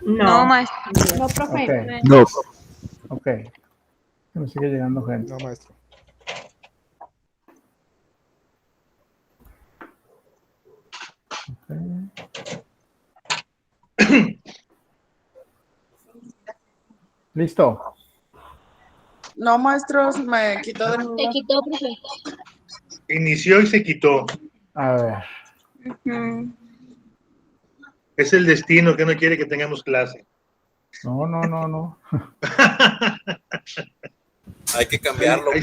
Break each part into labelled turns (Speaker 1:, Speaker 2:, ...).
Speaker 1: No,
Speaker 2: No.
Speaker 1: maestro.
Speaker 3: No, profe.
Speaker 4: Ok,
Speaker 5: No.
Speaker 4: ok. Me sigue llegando gente.
Speaker 6: No, maestro.
Speaker 4: ¿Listo?
Speaker 2: No, maestro, se me quitó de nuevo.
Speaker 3: Se quitó, profe.
Speaker 5: Inició y se quitó.
Speaker 4: A ver.
Speaker 2: Ujú.
Speaker 5: Es el destino que no quiere que tengamos clase.
Speaker 4: No.
Speaker 7: Hay que cambiarlo.
Speaker 5: Ahí,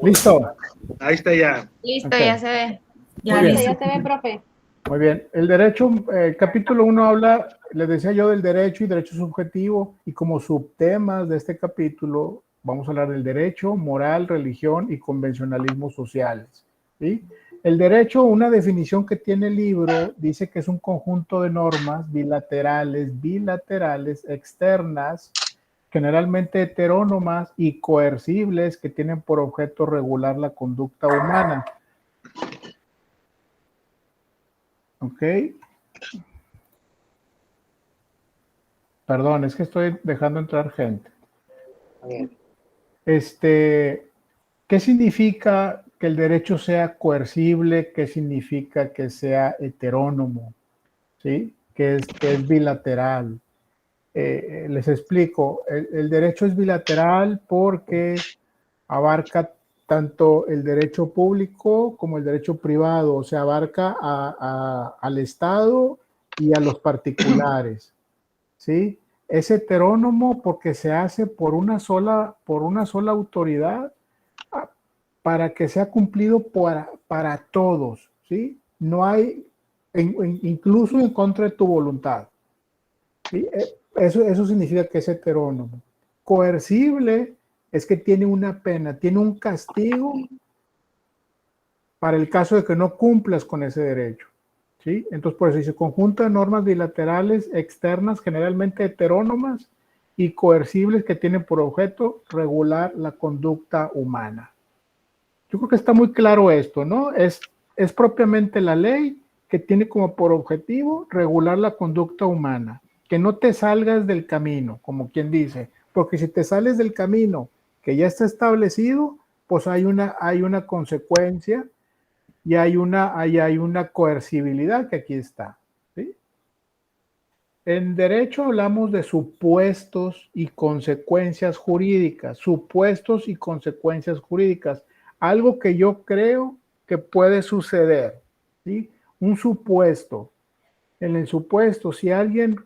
Speaker 4: ¿Listo?
Speaker 5: ahí está ya.
Speaker 1: Listo,
Speaker 4: Ok.
Speaker 1: ya se ve.
Speaker 3: Ya,
Speaker 4: Muy bien.
Speaker 3: listo, ya se ve, profe.
Speaker 4: Muy bien. El derecho, el capítulo 1 habla, les decía yo, del derecho y derecho subjetivo, y como subtemas de este capítulo vamos a hablar del derecho, moral, religión y convencionalismos sociales. ¿Sí? El derecho, una definición que tiene el libro, dice que es un conjunto de normas bilaterales, externas, generalmente heterónomas y coercibles que tienen por objeto regular la conducta humana. ¿Ok? Perdón, es que estoy dejando entrar gente. ¿Qué significa que el derecho sea coercible? ¿Qué significa que sea heterónomo? ¿Sí? Que es bilateral. Les explico. El derecho es bilateral porque abarca tanto el derecho público como el derecho privado, o sea, abarca al Estado y a los particulares. ¿Sí? Es heterónomo porque se hace por una sola autoridad para que sea cumplido para todos, ¿sí? No hay, incluso en contra de tu voluntad. ¿Sí? Eso significa que es heterónomo. Coercible es que tiene una pena, tiene un castigo para el caso de que no cumplas con ese derecho. ¿Sí? Entonces, por eso dice conjunto de normas bilaterales externas, generalmente heterónomas y coercibles que tienen por objeto regular la conducta humana. Yo creo que está muy claro esto, ¿no? Es propiamente la ley que tiene como por objetivo regular la conducta humana, que no te salgas del camino, como quien dice, porque si te sales del camino que ya está establecido, pues hay una consecuencia y hay una coercibilidad que aquí está, ¿sí? En derecho hablamos de supuestos y consecuencias jurídicas, supuestos y consecuencias jurídicas, algo que yo creo que puede suceder, ¿sí? Un supuesto. En el supuesto, si alguien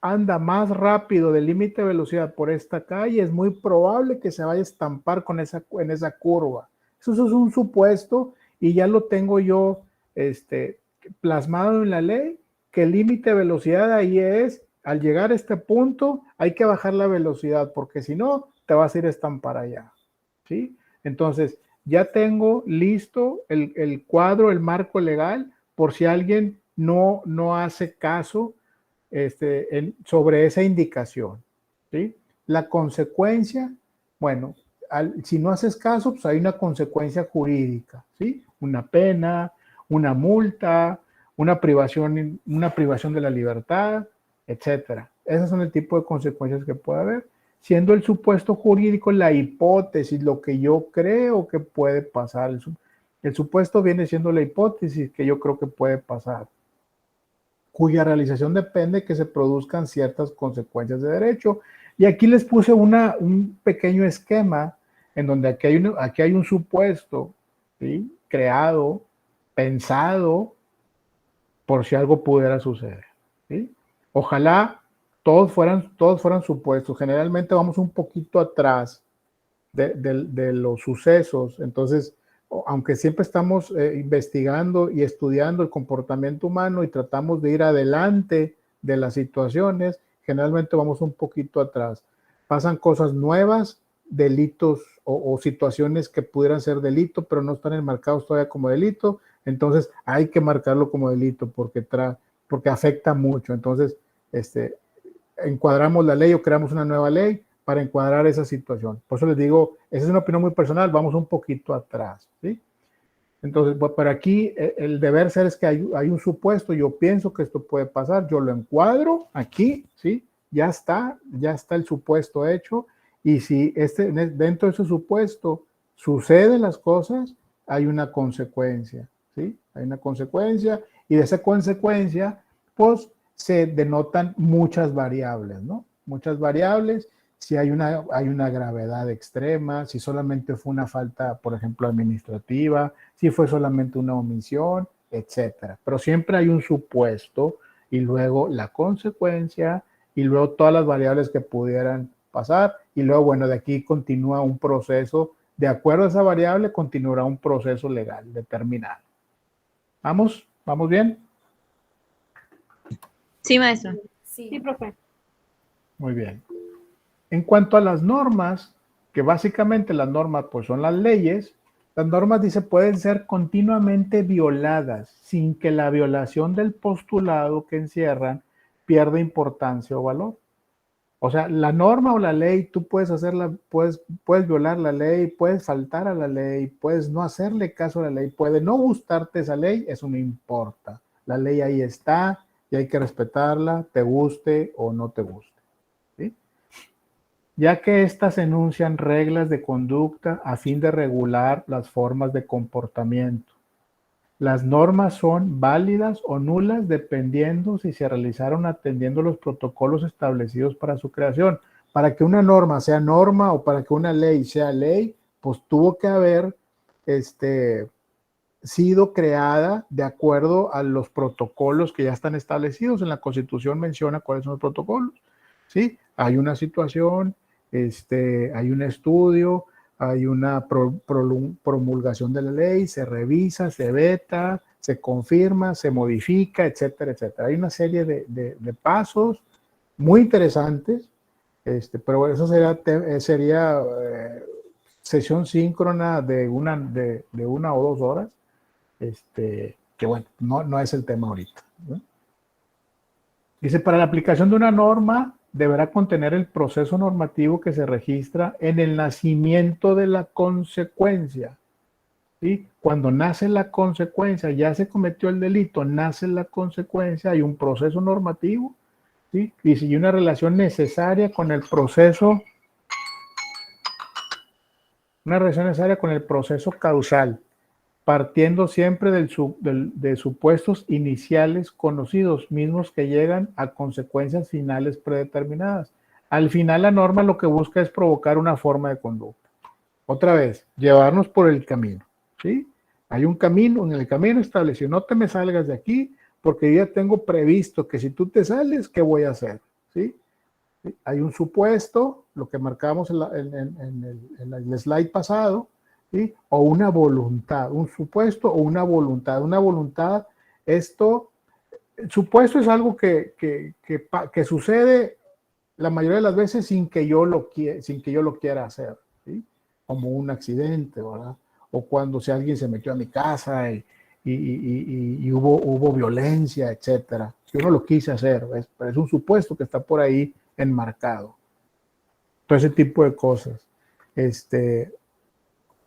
Speaker 4: anda más rápido del límite de velocidad por esta calle, es muy probable que se vaya a estampar en esa curva. Eso es un supuesto y ya lo tengo yo plasmado en la ley, que el límite de velocidad ahí es, al llegar a este punto, hay que bajar la velocidad, porque si no, te vas a ir a estampar allá, ¿sí? Entonces, ya tengo listo el cuadro, el marco legal, por si alguien no hace caso sobre esa indicación, ¿sí? La consecuencia, bueno, si no haces caso, pues hay una consecuencia jurídica, ¿sí? Una pena, una multa, una privación de la libertad, etcétera. Esos son el tipo de consecuencias que puede haber, siendo el supuesto jurídico la hipótesis, lo que yo creo que puede pasar. El supuesto viene siendo la hipótesis que yo creo que puede pasar, cuya realización depende de que se produzcan ciertas consecuencias de derecho. Y aquí les puse un pequeño esquema en donde aquí hay un supuesto, ¿sí? Creado, pensado, por si algo pudiera suceder, ¿sí? Ojalá todos fueran supuestos. Generalmente vamos un poquito atrás de los sucesos. Entonces, aunque siempre estamos investigando y estudiando el comportamiento humano y tratamos de ir adelante de las situaciones, generalmente vamos un poquito atrás. Pasan cosas nuevas, delitos o situaciones que pudieran ser delito, pero no están enmarcados todavía como delito. Entonces, hay que marcarlo como delito porque afecta mucho. Entonces, encuadramos la ley o creamos una nueva ley para encuadrar esa situación. Por eso les digo, esa es una opinión muy personal, vamos un poquito atrás, ¿sí? Entonces, pues, pero aquí el deber ser es que hay un supuesto, yo pienso que esto puede pasar, yo lo encuadro aquí, ¿sí? Ya está el supuesto hecho, y si dentro de ese supuesto suceden las cosas, hay una consecuencia, ¿sí? Hay una consecuencia, y de esa consecuencia, pues, se denotan muchas variables, ¿no? Muchas variables, si hay una gravedad extrema, si solamente fue una falta, por ejemplo, administrativa, si fue solamente una omisión, etcétera. Pero siempre hay un supuesto y luego la consecuencia y luego todas las variables que pudieran pasar y luego, bueno, de aquí continúa un proceso, de acuerdo a esa variable, continuará un proceso legal determinado. ¿Vamos? ¿Vamos bien?
Speaker 1: Sí, maestro.
Speaker 3: Sí.
Speaker 1: profe.
Speaker 4: Muy bien. En cuanto a las normas, que básicamente las normas pues son las leyes, las normas dice pueden ser continuamente violadas sin que la violación del postulado que encierran pierda importancia o valor. O sea, la norma o la ley, tú puedes hacerla, puedes violar la ley, puedes faltar a la ley, puedes no hacerle caso a la ley, puede no gustarte esa ley, eso no importa. La ley ahí está y hay que respetarla, te guste o no te guste. ¿Sí? Ya que éstas enuncian reglas de conducta a fin de regular las formas de comportamiento. Las normas son válidas o nulas dependiendo si se realizaron atendiendo los protocolos establecidos para su creación. Para que una norma sea norma o para que una ley sea ley, pues tuvo que haber sido creada de acuerdo a los protocolos que ya están establecidos. En la Constitución menciona cuáles son los protocolos. ¿Sí? Hay una situación, hay un estudio, hay una promulgación de la ley, se revisa, se veta, se confirma, se modifica, etcétera, etcétera. Hay una serie de pasos muy interesantes, pero eso sería sesión síncrona de una o 2 horas, que bueno, no es el tema ahorita, ¿no? Dice, para la aplicación de una norma deberá contener el proceso normativo que se registra en el nacimiento de la consecuencia. ¿Sí? Cuando nace la consecuencia, ya se cometió el delito, nace la consecuencia, hay un proceso normativo, ¿sí? Y si hay una relación necesaria con el proceso, causal, partiendo siempre de supuestos iniciales conocidos, mismos que llegan a consecuencias finales predeterminadas. Al final, la norma lo que busca es provocar una forma de conducta. Otra vez, llevarnos por el camino, ¿sí? Hay un camino, en el camino establecido, no te me salgas de aquí, porque yo ya tengo previsto que si tú te sales, ¿qué voy a hacer? ¿Sí? Hay un supuesto, lo que marcamos en el slide pasado, ¿sí? O una voluntad, un supuesto o una voluntad. Una voluntad, el supuesto es algo que sucede la mayoría de las veces sin que yo lo quiera hacer, ¿sí? Como un accidente, ¿verdad? O cuando si alguien se metió a mi casa y hubo violencia, etcétera. Yo no lo quise hacer, pero es un supuesto que está por ahí enmarcado. Todo ese tipo de cosas.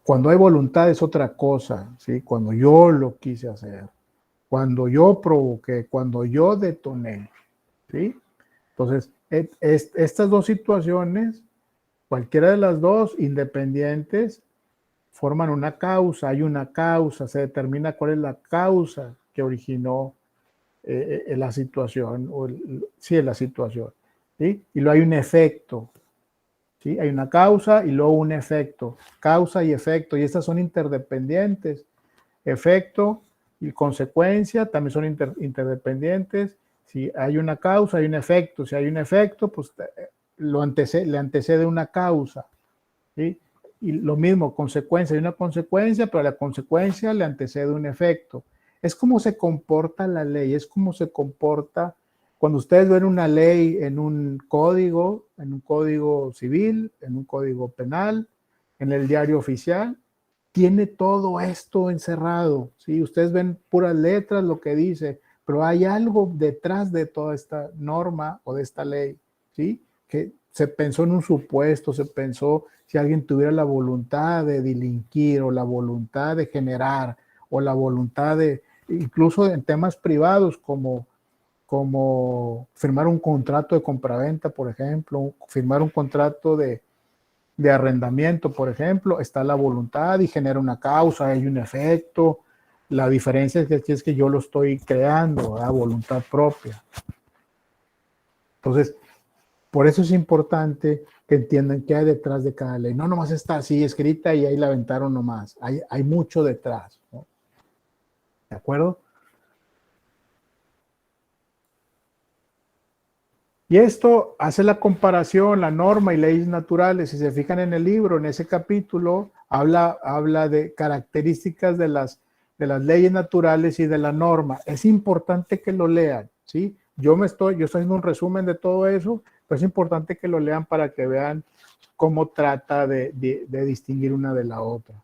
Speaker 4: Cuando hay voluntad es otra cosa, ¿sí? Cuando yo lo quise hacer, cuando yo provoqué, cuando yo detoné, ¿sí? Entonces, estas dos situaciones, cualquiera de las dos, independientes, forman una causa, hay una causa, se determina cuál es la causa que originó la situación, la situación, ¿sí? Y luego hay un efecto, ¿sí? Hay una causa y luego un efecto, causa y efecto, y estas son interdependientes. Efecto y consecuencia también son interdependientes. Si hay una causa, hay un efecto. Si hay un efecto, pues le antecede una causa, ¿sí? Y lo mismo, consecuencia, hay una consecuencia, pero a la consecuencia le antecede un efecto. Es como se comporta la ley, es como se comporta cuando ustedes ven una ley en un código civil, en un código penal, en el diario oficial, tiene todo esto encerrado, ¿sí? Ustedes ven puras letras lo que dice, pero hay algo detrás de toda esta norma o de esta ley, ¿sí? Que se pensó en un supuesto, se pensó si alguien tuviera la voluntad de delinquir o la voluntad de generar o la voluntad de, incluso en temas privados como firmar un contrato de compraventa, por ejemplo, firmar un contrato de arrendamiento, por ejemplo, está la voluntad y genera una causa, hay un efecto. La diferencia es que yo lo estoy creando a voluntad propia. Entonces, por eso es importante que entiendan qué hay detrás de cada ley. No nomás está así escrita y ahí la aventaron nomás. Hay mucho detrás, ¿no? ¿De acuerdo? Y esto hace la comparación, la norma y leyes naturales. Si se fijan en el libro, en ese capítulo, habla de características de las leyes naturales y de la norma. Es importante que lo lean, ¿sí? Yo estoy haciendo un resumen de todo eso, pero es importante que lo lean para que vean cómo trata de distinguir una de la otra.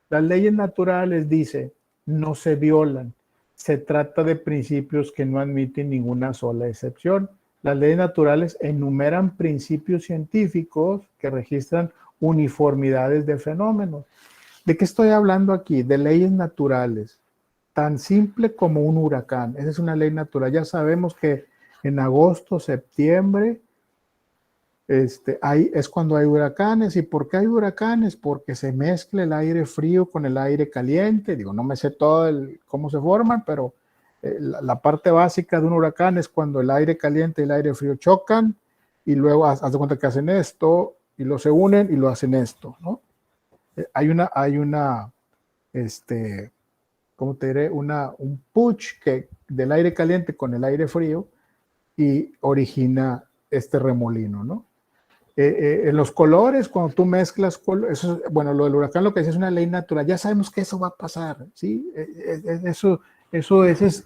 Speaker 4: Las leyes naturales, dice, no se violan. Se trata de principios que no admiten ninguna sola excepción. Las leyes naturales enumeran principios científicos que registran uniformidades de fenómenos. ¿De qué estoy hablando aquí? De leyes naturales, tan simple como un huracán. Esa es una ley natural. Ya sabemos que en agosto, septiembre, es cuando hay huracanes. ¿Y por qué hay huracanes? Porque se mezcla el aire frío con el aire caliente. Digo, no me sé todo cómo se forman, pero la parte básica de un huracán es cuando el aire caliente y el aire frío chocan y luego haz de cuenta que hacen esto y lo se unen y lo hacen esto, ¿no? Hay una, ¿cómo te diré? Un push del aire caliente con el aire frío y origina este remolino, ¿no? En los colores, cuando tú mezclas, bueno, lo del huracán, lo que dice es una ley natural. Ya sabemos que eso va a pasar, ¿sí? Eso es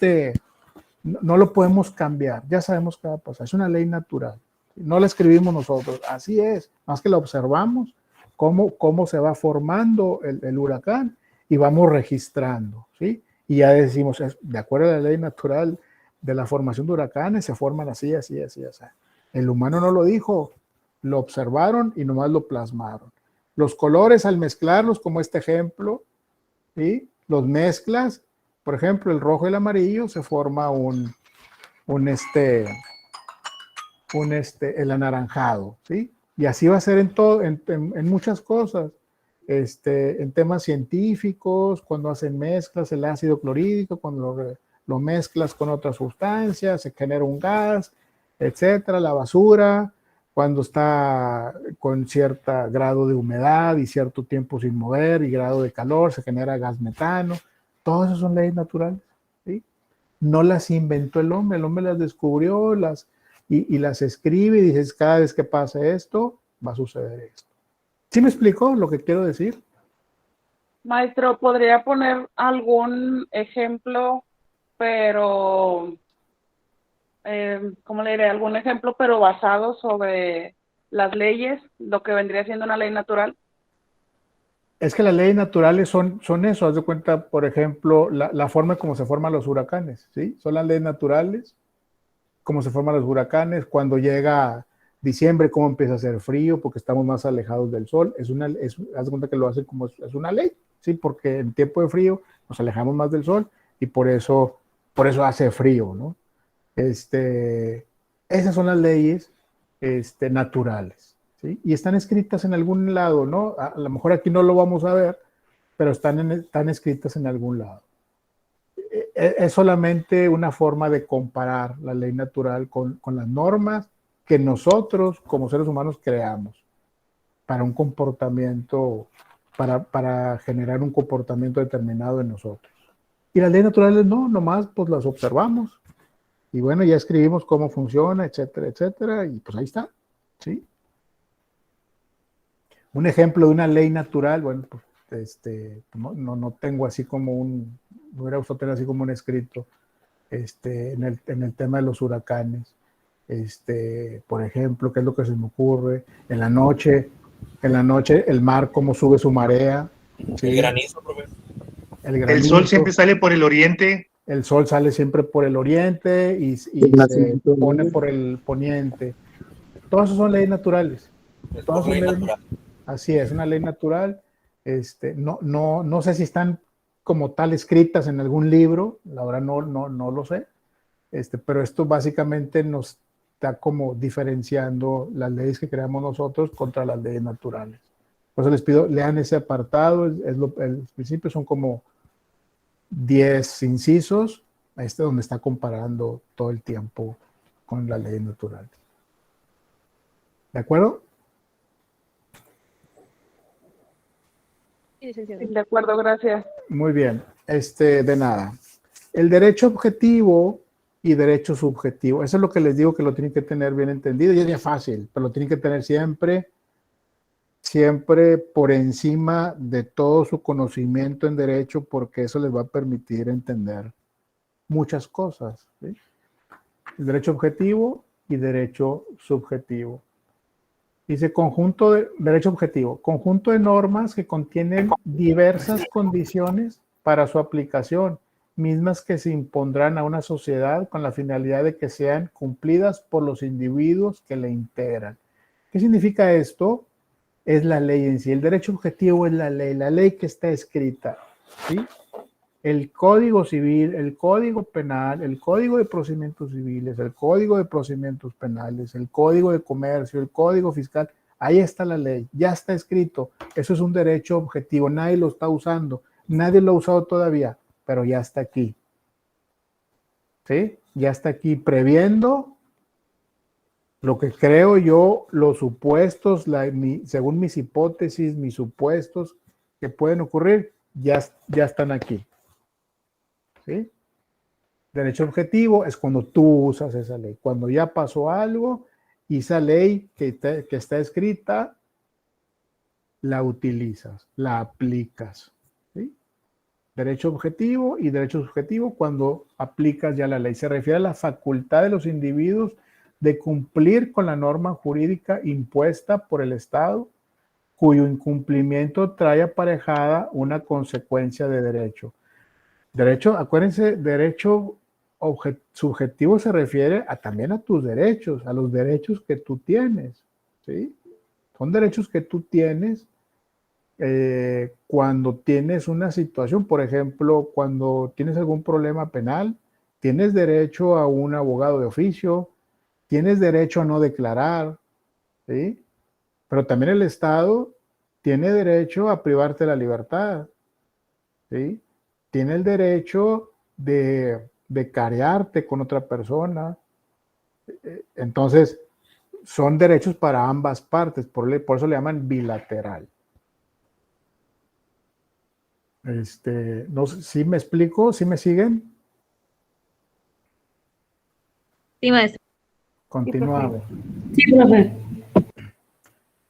Speaker 4: no lo podemos cambiar. Ya sabemos qué va a pasar. Es una ley natural. No la escribimos nosotros. Así es. Más que la observamos, cómo se va formando el huracán y vamos registrando, ¿sí? Y ya decimos, de acuerdo a la ley natural de la formación de huracanes, se forman así, así, así, así. El humano no lo dijo, lo observaron y nomás lo plasmaron. Los colores al mezclarlos, como este ejemplo, ¿sí? Los mezclas, por ejemplo, el rojo y el amarillo, se forma el anaranjado, ¿sí? Y así va a ser en muchas cosas. En temas científicos, cuando hacen mezclas, el ácido clorhídrico, cuando lo mezclas con otras sustancias, se genera un gas, etcétera, la basura, cuando está con cierto grado de humedad y cierto tiempo sin mover y grado de calor, se genera gas metano. Todas esas son leyes naturales, ¿sí? No las inventó el hombre las descubrió, y las escribe y dices, cada vez que pase esto, va a suceder esto. ¿Sí me explicó lo que quiero decir?
Speaker 2: Maestro, ¿podría poner algún ejemplo, pero, ¿cómo le diré? Algún ejemplo, pero basado sobre las leyes, lo que vendría siendo una ley natural?
Speaker 4: Es que las leyes naturales son eso. Haz de cuenta, por ejemplo, la forma como se forman los huracanes, ¿sí? Son las leyes naturales, cómo se forman los huracanes, cuando llega diciembre, cómo empieza a hacer frío, porque estamos más alejados del sol. Haz de cuenta que lo hacen como es una ley, ¿sí? Porque en tiempo de frío nos alejamos más del sol y por eso hace frío, ¿no? Esas son las leyes naturales, ¿sí? Y están escritas en algún lado, ¿no? A lo mejor aquí no lo vamos a ver, pero están escritas en algún lado. Es solamente una forma de comparar la ley natural con las normas que nosotros como seres humanos creamos para un comportamiento, para generar un comportamiento determinado en nosotros. Y las leyes naturales no, nomás pues las observamos. Y bueno, ya escribimos cómo funciona, etcétera, etcétera, y pues ahí está, ¿sí? Un ejemplo de una ley natural, bueno, pues no tengo así como me hubiera gustado tener así como un escrito en el tema de los huracanes. Por ejemplo, ¿qué es lo que se me ocurre? En la noche, el mar, cómo sube su marea. ¿Sí?
Speaker 7: El granizo, profesor.
Speaker 5: El sol siempre sale por el oriente.
Speaker 4: El sol sale siempre por el oriente y se pone por el poniente. Todas esas son leyes naturales. Todas son leyes naturales. Así es, una ley natural. No sé si están como tal escritas en algún libro, la verdad no lo sé, pero esto básicamente nos está como diferenciando las leyes que creamos nosotros contra las leyes naturales. Por eso les pido, lean ese apartado, el principio son como 10 incisos, donde está comparando todo el tiempo con las leyes naturales. ¿De acuerdo?
Speaker 2: De acuerdo, gracias.
Speaker 4: Muy bien, de nada. El derecho objetivo y derecho subjetivo, eso es lo que les digo que lo tienen que tener bien entendido, y es ya fácil, pero lo tienen que tener siempre por encima de todo su conocimiento en derecho, porque eso les va a permitir entender muchas cosas, ¿sí? El derecho objetivo y derecho subjetivo. Dice derecho objetivo, conjunto de normas que contienen diversas condiciones para su aplicación, mismas que se impondrán a una sociedad con la finalidad de que sean cumplidas por los individuos que la integran. ¿Qué significa esto? Es la ley en sí. El derecho objetivo es la ley que está escrita, ¿sí? El Código Civil, el Código Penal, el Código de Procedimientos Civiles, el Código de Procedimientos Penales, el Código de Comercio, el Código Fiscal, ahí está la ley, ya está escrito. Eso es un derecho objetivo, nadie lo está usando, nadie lo ha usado todavía, pero ya está aquí. ¿Sí? Ya está aquí previendo lo que creo yo, los supuestos, según mis hipótesis, mis supuestos que pueden ocurrir, ya están aquí. ¿Sí? Derecho objetivo es cuando tú usas esa ley. Cuando ya pasó algo y esa ley que está escrita, la utilizas, la aplicas. ¿Sí? Derecho objetivo y derecho subjetivo cuando aplicas ya la ley. Se refiere a la facultad de los individuos de cumplir con la norma jurídica impuesta por el Estado, cuyo incumplimiento trae aparejada una consecuencia de derecho. Derecho, acuérdense, derecho subjetivo se refiere también a tus derechos, a los derechos que tú tienes, ¿sí? Son derechos que tú tienes cuando tienes una situación, por ejemplo, cuando tienes algún problema penal, tienes derecho a un abogado de oficio, tienes derecho a no declarar, ¿sí? Pero también el Estado tiene derecho a privarte de la libertad, ¿sí? Tiene el derecho de carearte con otra persona. Entonces, son derechos para ambas partes, por eso le llaman bilateral. No sé si me explico, ¿sí me siguen?
Speaker 1: Sí, maestro.
Speaker 4: Continuamos.
Speaker 1: Sí, profe.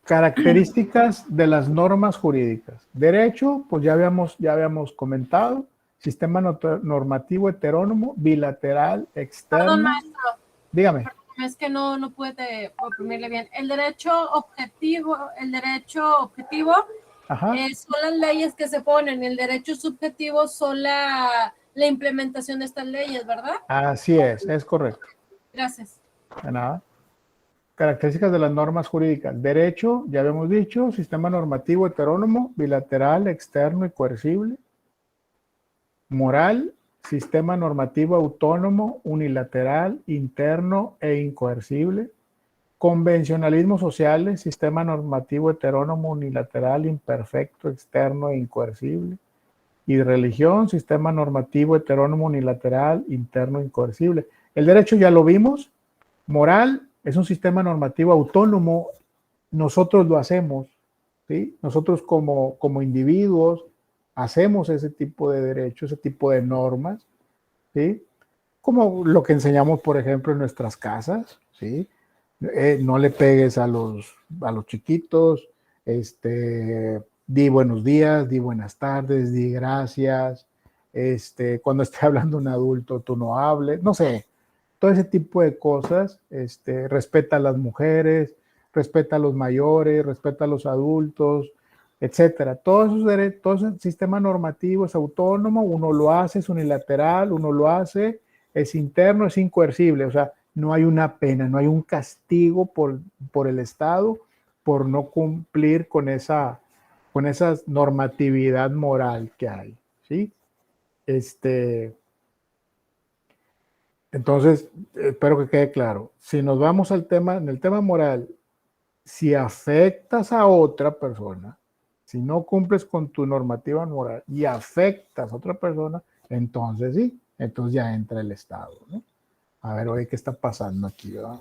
Speaker 4: Características de las normas jurídicas. Derecho, pues ya habíamos comentado. Sistema normativo heterónomo, bilateral, externo.
Speaker 3: Perdón, maestro.
Speaker 4: Dígame.
Speaker 3: Perdón, es que no puede oprimirle bien. El derecho objetivo
Speaker 4: Ajá.
Speaker 3: Son las leyes que se ponen. El derecho subjetivo son la implementación de estas leyes, ¿verdad?
Speaker 4: Así es correcto.
Speaker 3: Gracias.
Speaker 4: De nada. Características de las normas jurídicas. Derecho, ya habíamos dicho, sistema normativo heterónomo, bilateral, externo y coercible. Moral, sistema normativo autónomo, unilateral, interno e incoercible. Convencionalismos sociales, sistema normativo heterónomo, unilateral, imperfecto, externo e incoercible. Y religión, sistema normativo heterónomo, unilateral, interno e incoercible. El derecho ya lo vimos. Moral es un sistema normativo autónomo, nosotros lo hacemos, ¿sí? Nosotros como individuos hacemos ese tipo de derechos, ese tipo de normas, ¿sí? Como lo que enseñamos, por ejemplo, en nuestras casas, ¿sí? No le pegues a los chiquitos, di buenos días, di buenas tardes, di gracias, cuando esté hablando un adulto, tú no hables, no sé. Todo ese tipo de cosas, respeta a las mujeres, respeta a los mayores, respeta a los adultos, etcétera. Todo ese sistema normativo es autónomo, uno lo hace, es unilateral, uno lo hace, es interno, es incoercible, o sea, no hay una pena, no hay un castigo por el Estado por no cumplir con esa normatividad moral que hay, ¿sí? Entonces, espero que quede claro. Si nos vamos al tema, en el tema moral, si afectas a otra persona, si no cumples con tu normativa moral y afectas a otra persona, entonces sí, entonces ya entra el Estado, ¿no? A ver, oye, ¿qué está pasando aquí, verdad?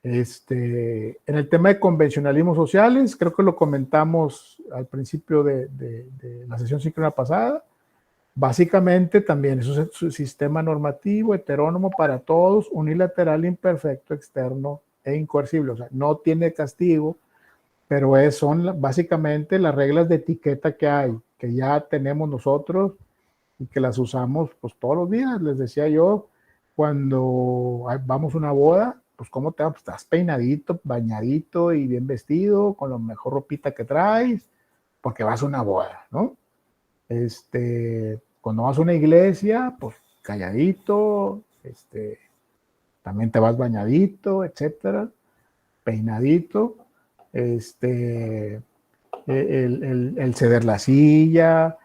Speaker 4: En el tema de convencionalismos sociales, creo que lo comentamos al principio de la sesión síncrona pasada. Básicamente también es un sistema normativo heterónomo para todos, unilateral, imperfecto, externo e incoercible. O sea, no tiene castigo, pero son básicamente las reglas de etiqueta que hay, que ya tenemos nosotros y que las usamos pues todos los días. Les decía yo, cuando vamos a una boda, pues ¿cómo te vas? Pues, estás peinadito, bañadito y bien vestido, con la mejor ropita que traes, porque vas a una boda, ¿no? Cuando vas a una iglesia, pues calladito, también te vas bañadito, etcétera, peinadito, el ceder la silla,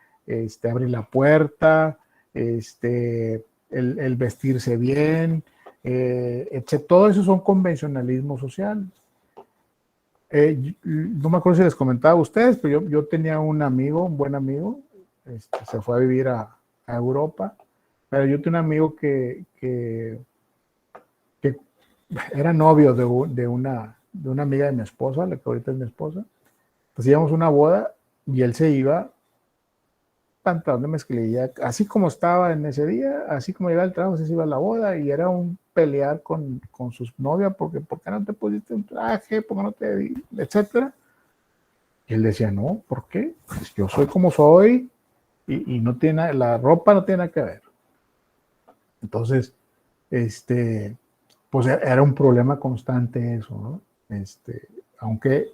Speaker 4: abrir la puerta, el vestirse bien, etc. Todo eso son convencionalismos sociales. No me acuerdo si les comentaba a ustedes, pero yo tenía un amigo, un buen amigo, se fue a vivir a Europa, pero yo tenía un amigo que era novio de una amiga de mi esposa, la que ahorita es mi esposa. Pues íbamos a una boda y él se iba pantalón de mezclilla, así como estaba en ese día, así como llegaba al trabajo, se iba a la boda y era un pelear con sus novias porque ¿por qué no te pusiste un traje? ¿Por qué no te...? Etcétera. Y él decía, no, ¿por qué? Pues yo soy como soy y no tiene, la ropa no tiene nada que ver. Entonces, pues era un problema constante eso, ¿no? Aunque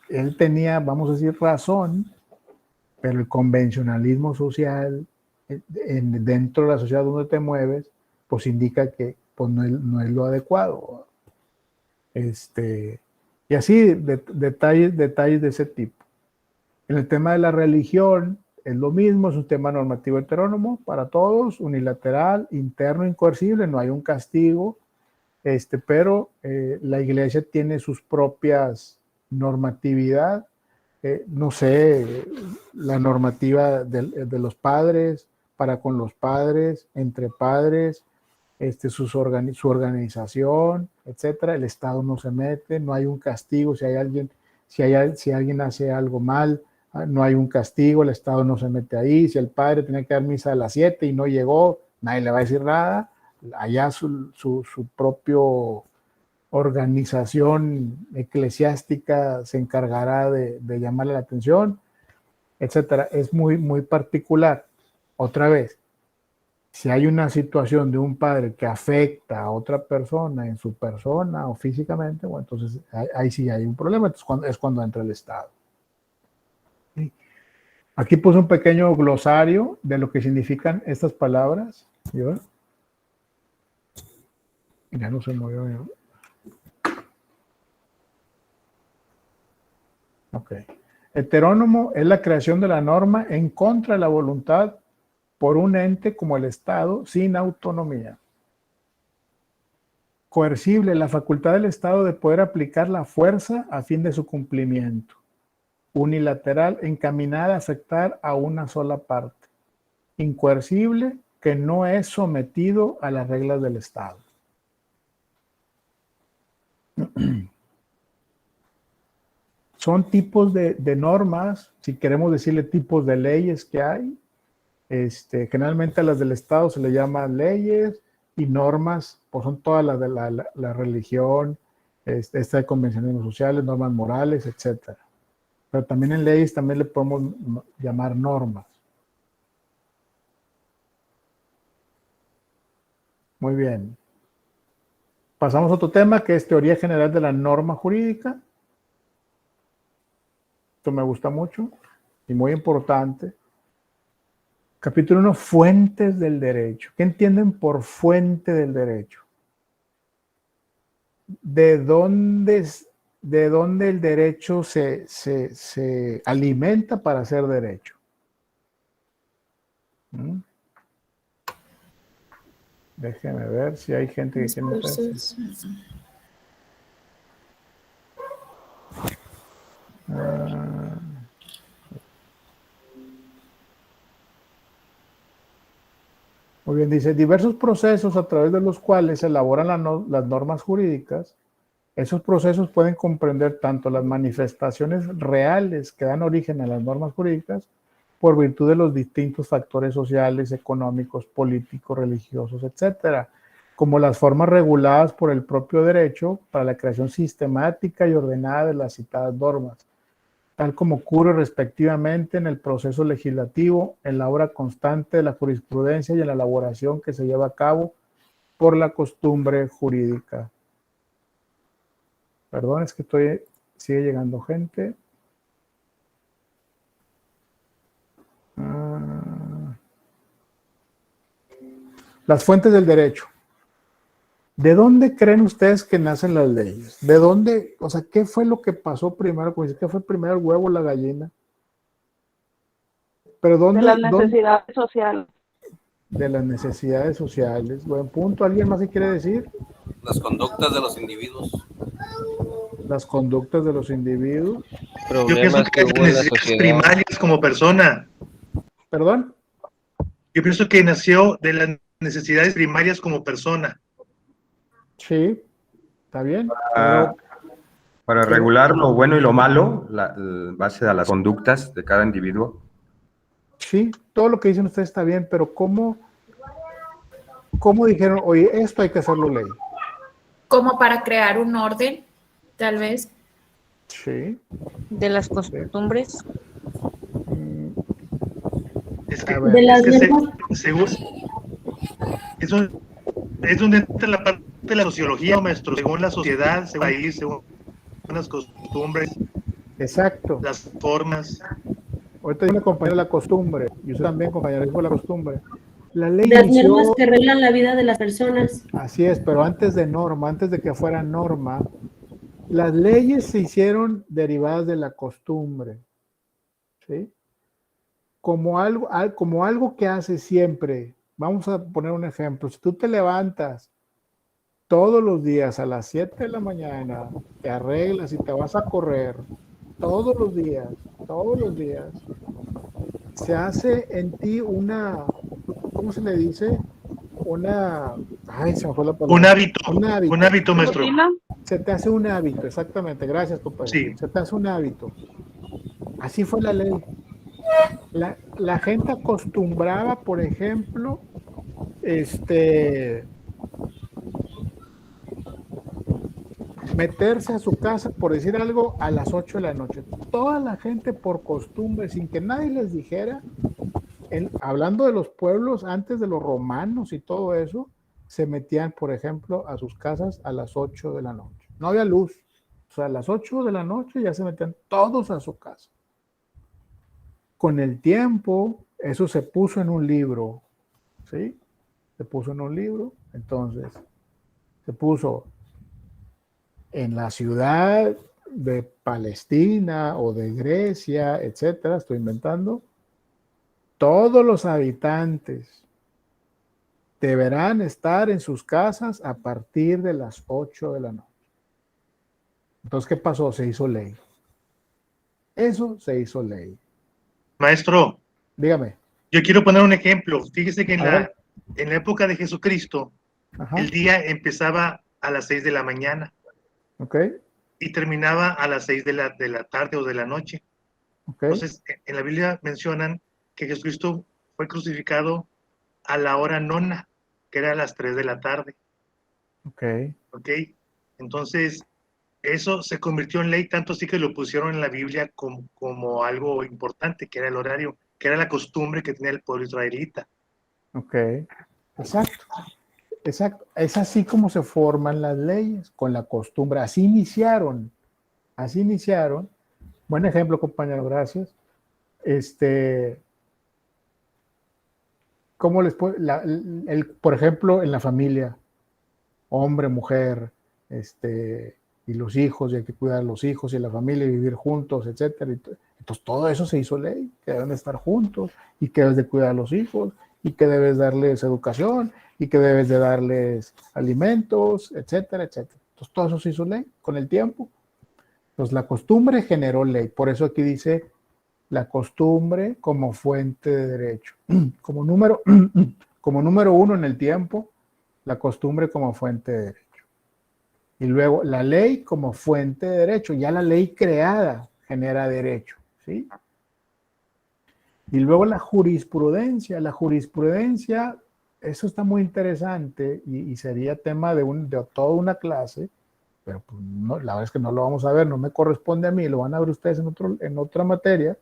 Speaker 4: él tenía, vamos a decir, razón, pero el convencionalismo social dentro de la sociedad donde te mueves, pues indica que pues, no es lo adecuado. Y así, detalles de ese tipo. En el tema de la religión, es lo mismo, es un tema normativo heterónomo para todos, unilateral, interno, incoercible, no hay un castigo, pero la iglesia tiene sus propias normatividad, no sé, la normativa de los padres, para con los padres, entre padres, su organización, etcétera. El Estado no se mete, no hay un castigo si alguien hace algo mal, no hay un castigo, el Estado no se mete ahí. Si el padre tenía que dar misa a las 7 y no llegó, nadie le va a decir nada. Allá su propio organización eclesiástica se encargará de llamarle la atención, etcétera. Es muy, muy particular. Otra vez, si hay una situación de un padre que afecta a otra persona en su persona o físicamente, bueno, entonces ahí sí hay un problema, entonces es cuando entra el Estado. ¿Sí? Aquí puse un pequeño glosario de lo que significan estas palabras. ¿Sí? Ya no se movió. ¿No? Ok. Heterónomo es la creación de la norma en contra de la voluntad por un ente como el Estado sin autonomía. Coercible, la facultad del Estado de poder aplicar la fuerza a fin de su cumplimiento. Unilateral, encaminada a afectar a una sola parte. Incoercible, que no es sometido a las reglas del Estado. Son tipos de normas, si queremos decirle tipos de leyes que hay. Generalmente a las del Estado se le llaman leyes y normas, pues son todas las de la religión, esta de convenciones sociales, normas morales, etcétera. Pero también en leyes también le podemos llamar normas. Muy bien. Pasamos a otro tema que es teoría general de la norma jurídica. Esto me gusta mucho y muy importante. Capítulo 1, fuentes del derecho. ¿Qué entienden por fuente del derecho? ¿De dónde el derecho se alimenta para ser derecho? ¿Mm? Déjeme ver si hay gente que tiene
Speaker 6: Discursos.
Speaker 4: Muy bien, dice, diversos procesos a través de los cuales se elaboran las normas jurídicas. Esos procesos pueden comprender tanto las manifestaciones reales que dan origen a las normas jurídicas por virtud de los distintos factores sociales, económicos, políticos, religiosos, etcétera, como las formas reguladas por el propio derecho para la creación sistemática y ordenada de las citadas normas, tal como ocurre respectivamente en el proceso legislativo, en la obra constante de la jurisprudencia y en la elaboración que se lleva a cabo por la costumbre jurídica. Perdón, es que sigue llegando gente. Las fuentes del derecho. ¿De dónde creen ustedes que nacen las leyes? ¿De dónde? O sea, ¿qué fue lo que pasó primero? ¿Qué fue primero el huevo o la gallina? ¿Pero dónde?
Speaker 2: De las necesidades sociales.
Speaker 4: De las necesidades sociales. Buen punto. ¿Alguien más que quiere decir?
Speaker 7: Las conductas de los individuos.
Speaker 4: Las conductas de los individuos.
Speaker 5: Yo pienso
Speaker 8: Problemas
Speaker 5: que
Speaker 8: que
Speaker 5: las
Speaker 8: hubo en la
Speaker 5: necesidades
Speaker 8: sociedad.
Speaker 5: primarias como persona.
Speaker 4: ¿Perdón?
Speaker 5: Yo pienso que nació de las necesidades primarias como persona.
Speaker 4: Sí, está bien.
Speaker 9: Para regular lo bueno y lo malo, en base a las conductas de cada individuo.
Speaker 4: Sí, todo lo que dicen ustedes está bien, pero ¿cómo dijeron, oye, esto hay que hacerlo ley?
Speaker 6: Como para crear un orden, tal vez.
Speaker 4: Sí.
Speaker 1: De las costumbres.
Speaker 5: Es que,
Speaker 4: A ver.
Speaker 1: De las
Speaker 5: según, eso es donde entra la parte de la sociología, maestro, según la sociedad, según el país, según las costumbres,
Speaker 4: Exacto.
Speaker 5: las formas.
Speaker 4: Ahorita me compañero la costumbre, y usted también, compañero, dijo la costumbre. La ley
Speaker 10: Las
Speaker 4: inició,
Speaker 10: normas que arreglan la vida de las personas.
Speaker 4: así es, pero antes de norma, antes de que fuera norma, las leyes se hicieron derivadas de la costumbre, ¿sí? Como algo que hace siempre. Vamos a poner un ejemplo. Si tú te levantas todos los días a las 7 de la mañana, te arreglas y te vas a correr, todos los días, se hace en ti ¿cómo se le dice? Se me fue la palabra.
Speaker 5: Un hábito, maestro.
Speaker 2: ¿Rutina?
Speaker 4: Se te hace un hábito, exactamente. Gracias, compadre.
Speaker 5: Sí.
Speaker 4: Se te hace un hábito. Así fue la ley. La gente acostumbraba, por ejemplo, meterse a su casa, por decir algo, a las 8 de la noche. Toda la gente por costumbre, sin que nadie les dijera, hablando de los pueblos antes de los romanos y todo eso, se metían, por ejemplo, a sus casas a las 8 de la noche. No había luz. O sea, a las 8 de la noche ya se metían todos a su casa. Con el tiempo, eso se puso en un libro, ¿sí? Se puso en un libro, entonces se puso en la ciudad de Palestina o de Grecia, etcétera, estoy inventando, todos los habitantes deberán estar en sus casas a partir de las 8 de la noche. Entonces, ¿qué pasó? Se hizo ley. Eso se hizo ley.
Speaker 5: Maestro,
Speaker 4: dígame.
Speaker 5: Yo quiero poner un ejemplo. Fíjese que en la época de Jesucristo, el día empezaba a las 6 de la mañana. Y terminaba a las 6 de la tarde o de la noche. Entonces, en la Biblia mencionan que Jesucristo fue crucificado a la hora nona, que era a las 3 de la tarde. Entonces, eso se convirtió en ley, tanto así que lo pusieron en la Biblia como algo importante, que era el horario, que era la costumbre que tenía el pueblo israelita.
Speaker 4: Exacto. Exacto. Es así como se forman las leyes, con la costumbre. Así iniciaron. Buen ejemplo, compañero, gracias. ¿Cómo les puede, por ejemplo, en la familia, hombre, mujer, y los hijos, y hay que cuidar a los hijos y la familia y vivir juntos, etcétera. Entonces todo eso se hizo ley, que deben estar juntos y que debes de cuidar a los hijos y que debes darles educación y que debes de darles alimentos, etcétera, etcétera. Entonces todo eso se hizo ley con el tiempo. Entonces la costumbre generó ley. Por eso aquí dice la costumbre como fuente de derecho. Como número uno en el tiempo, la costumbre como fuente de derecho. Y luego la ley como fuente de derecho. Ya la ley creada genera derecho, ¿sí? Y luego la jurisprudencia. La jurisprudencia, eso está muy interesante y sería tema de toda una clase, pero pues no, la verdad es que no lo vamos a ver, no me corresponde a mí, lo van a ver ustedes en otra materia.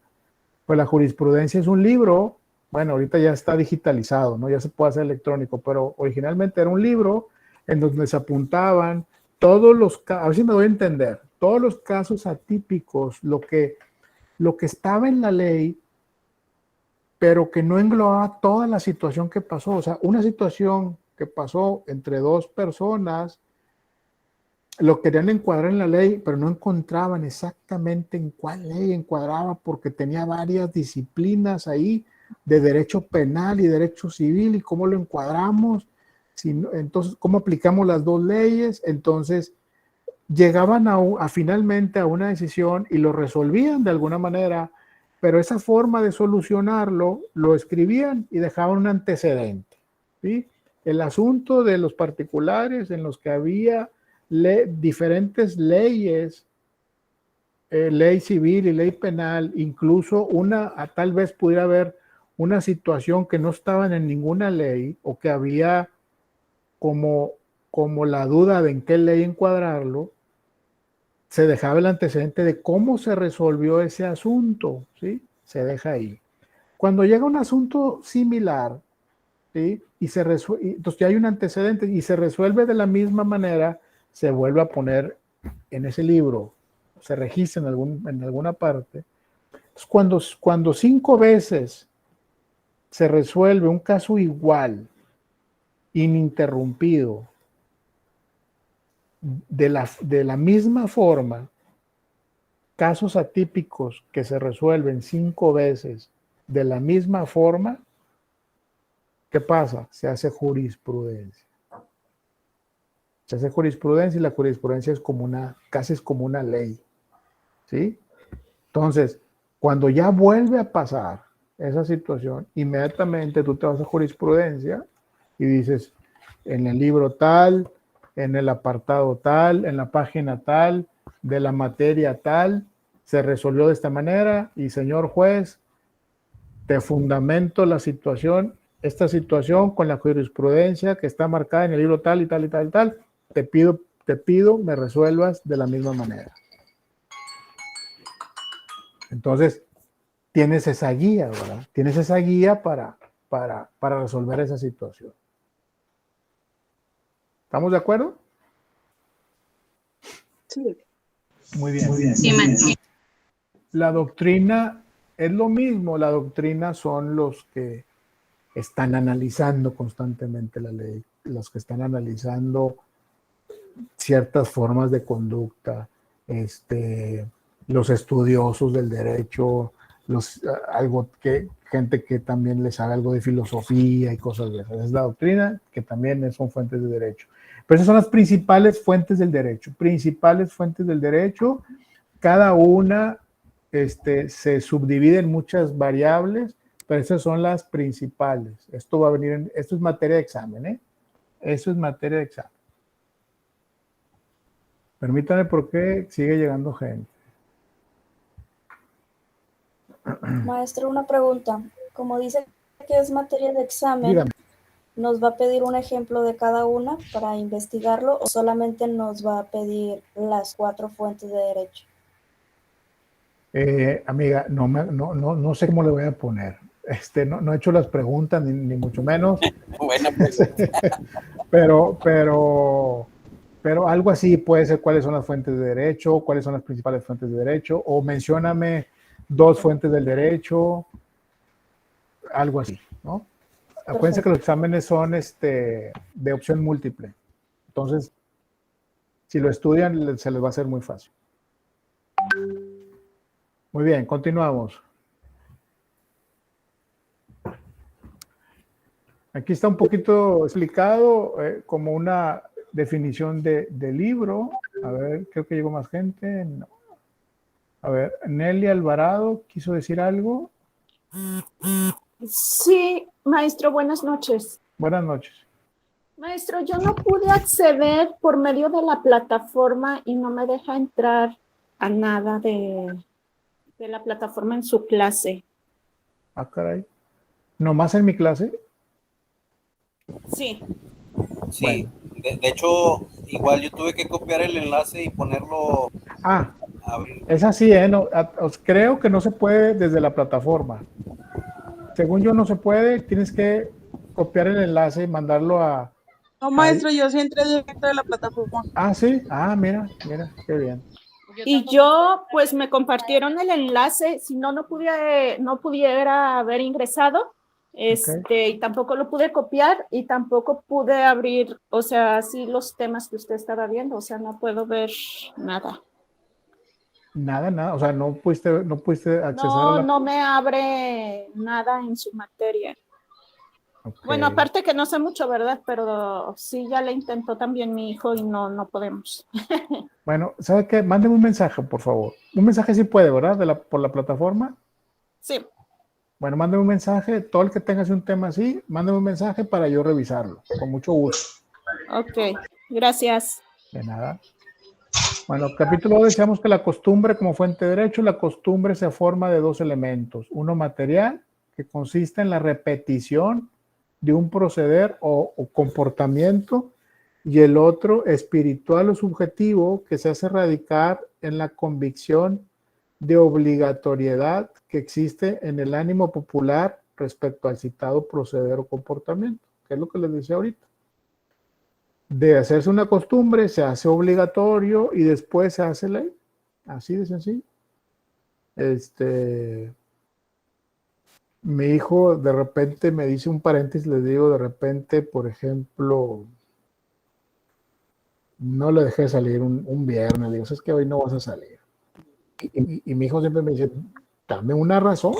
Speaker 4: Pues la jurisprudencia es un libro, bueno, ahorita ya está digitalizado, ¿no? Ya se puede hacer electrónico, pero originalmente era un libro en donde se apuntaban todos los casos, a ver si me doy a entender, todos los casos atípicos, lo que estaba en la ley, pero que no englobaba toda la situación que pasó. O sea, una situación que pasó entre dos personas, lo querían encuadrar en la ley, pero no encontraban exactamente en cuál ley encuadraba, porque tenía varias disciplinas ahí de derecho penal y derecho civil, y cómo lo encuadramos, entonces cómo aplicamos las dos leyes. Entonces llegaban finalmente a una decisión y lo resolvían de alguna manera, pero esa forma de solucionarlo lo escribían y dejaban un antecedente, ¿sí? El asunto de los particulares en los que había diferentes leyes, ley civil y ley penal, incluso tal vez pudiera haber una situación que no estaban en ninguna ley o que había como la duda de en qué ley encuadrarlo, se dejaba el antecedente de cómo se resolvió ese asunto, ¿sí? Se deja ahí. Cuando llega un asunto similar, ¿sí? Entonces ya hay un antecedente y se resuelve de la misma manera, se vuelve a poner en ese libro, se registra en alguna parte. Entonces, cuando 5 veces se resuelve un caso igual, ininterrumpido, de la misma forma, casos atípicos que se resuelven 5 veces de la misma forma, ¿qué pasa? Se hace jurisprudencia. Se hace jurisprudencia y la jurisprudencia casi es como una ley, ¿sí? Entonces, cuando ya vuelve a pasar esa situación, inmediatamente tú te vas a jurisprudencia y dices, en el libro tal, en el apartado tal, en la página tal, de la materia tal, se resolvió de esta manera y señor juez, te fundamento esta situación con la jurisprudencia que está marcada en el libro tal y tal y tal y tal, te pido me resuelvas de la misma manera. Entonces, tienes esa guía, ¿verdad? Tienes esa guía para resolver esa situación. ¿Estamos de acuerdo?
Speaker 2: Sí.
Speaker 4: Muy bien.
Speaker 6: Sí, maestro.
Speaker 4: La doctrina es lo mismo. La doctrina son los que están analizando constantemente la ley, los que están analizando ciertas formas de conducta, los estudiosos del derecho, gente que también les sabe algo de filosofía y cosas de esas. Es la doctrina, que también son fuentes de derecho. Pero esas son las principales fuentes del derecho. Principales fuentes del derecho. Cada una se subdivide en muchas variables, pero esas son las principales. Esto es materia de examen, ¿eh? Eso es materia de examen. Permítanme porque sigue llegando gente.
Speaker 8: Maestro, una pregunta. Como dice que es materia de examen,
Speaker 4: Dígame.
Speaker 8: ¿nos va a pedir un ejemplo de cada una para investigarlo o solamente nos va a pedir las 4 fuentes de derecho?
Speaker 4: Amiga, no sé cómo le voy a poner. No he hecho las preguntas, ni mucho menos.
Speaker 7: Buena pregunta.
Speaker 4: pero algo así puede ser cuáles son las fuentes de derecho, cuáles son las principales fuentes de derecho, o mencióname 2 fuentes del derecho, algo así, ¿no? Acuérdense que los exámenes son de opción múltiple. Entonces, Si lo estudian, se les va a hacer muy fácil. Muy bien, continuamos. Aquí está un poquito explicado como una definición de libro. A ver, creo que llegó más gente. No. A ver, Nelly Alvarado, ¿quiso decir algo?
Speaker 11: Sí, maestro, buenas noches.
Speaker 4: Buenas noches.
Speaker 11: Maestro, yo no pude acceder por medio de la plataforma y no me deja entrar a nada de la plataforma en su clase.
Speaker 4: Ah, caray. ¿Nomás en mi clase?
Speaker 11: Sí.
Speaker 7: Sí, de hecho, igual yo tuve que copiar el enlace y ponerlo.
Speaker 4: Es así, no, creo que no se puede desde la plataforma. Según yo no se puede, tienes que copiar el enlace y mandarlo a...
Speaker 2: No, maestro, yo sí entré directo de la plataforma.
Speaker 4: Ah, sí. Ah, mira, qué bien.
Speaker 11: Y yo, pues, me compartieron el enlace, si no, no pudiera haber ingresado, y tampoco lo pude copiar y tampoco pude abrir, o sea, sí los temas que usted estaba viendo, o sea, no puedo ver nada.
Speaker 4: Nada, o sea, no pudiste accesar a la...
Speaker 11: No me abre nada en su materia.
Speaker 4: Okay.
Speaker 11: Bueno, aparte que no sé mucho, ¿verdad? Pero sí, ya le intentó también mi hijo y no podemos.
Speaker 4: Bueno, ¿sabe qué? Mándeme un mensaje, por favor. Un mensaje sí puede, ¿verdad? Por la plataforma.
Speaker 11: Sí.
Speaker 4: Bueno, mándeme un mensaje. Todo el que tenga un tema así, mándeme un mensaje para yo revisarlo. Con mucho gusto.
Speaker 11: Ok, gracias.
Speaker 4: De nada. Bueno, capítulo 2, decíamos que la costumbre como fuente de derecho, la costumbre se forma de dos elementos. Uno material, que consiste en la repetición de un proceder o comportamiento, y el otro espiritual o subjetivo, que se hace radicar en la convicción de obligatoriedad que existe en el ánimo popular respecto al citado proceder o comportamiento, que es lo que les decía ahorita. De hacerse una costumbre, se hace obligatorio y después se hace ley. Así de sencillo. Mi hijo de repente me dice un paréntesis, le digo de repente, por ejemplo, no le dejé salir un viernes, le digo, es que hoy no vas a salir. Y mi hijo siempre me dice, dame una razón.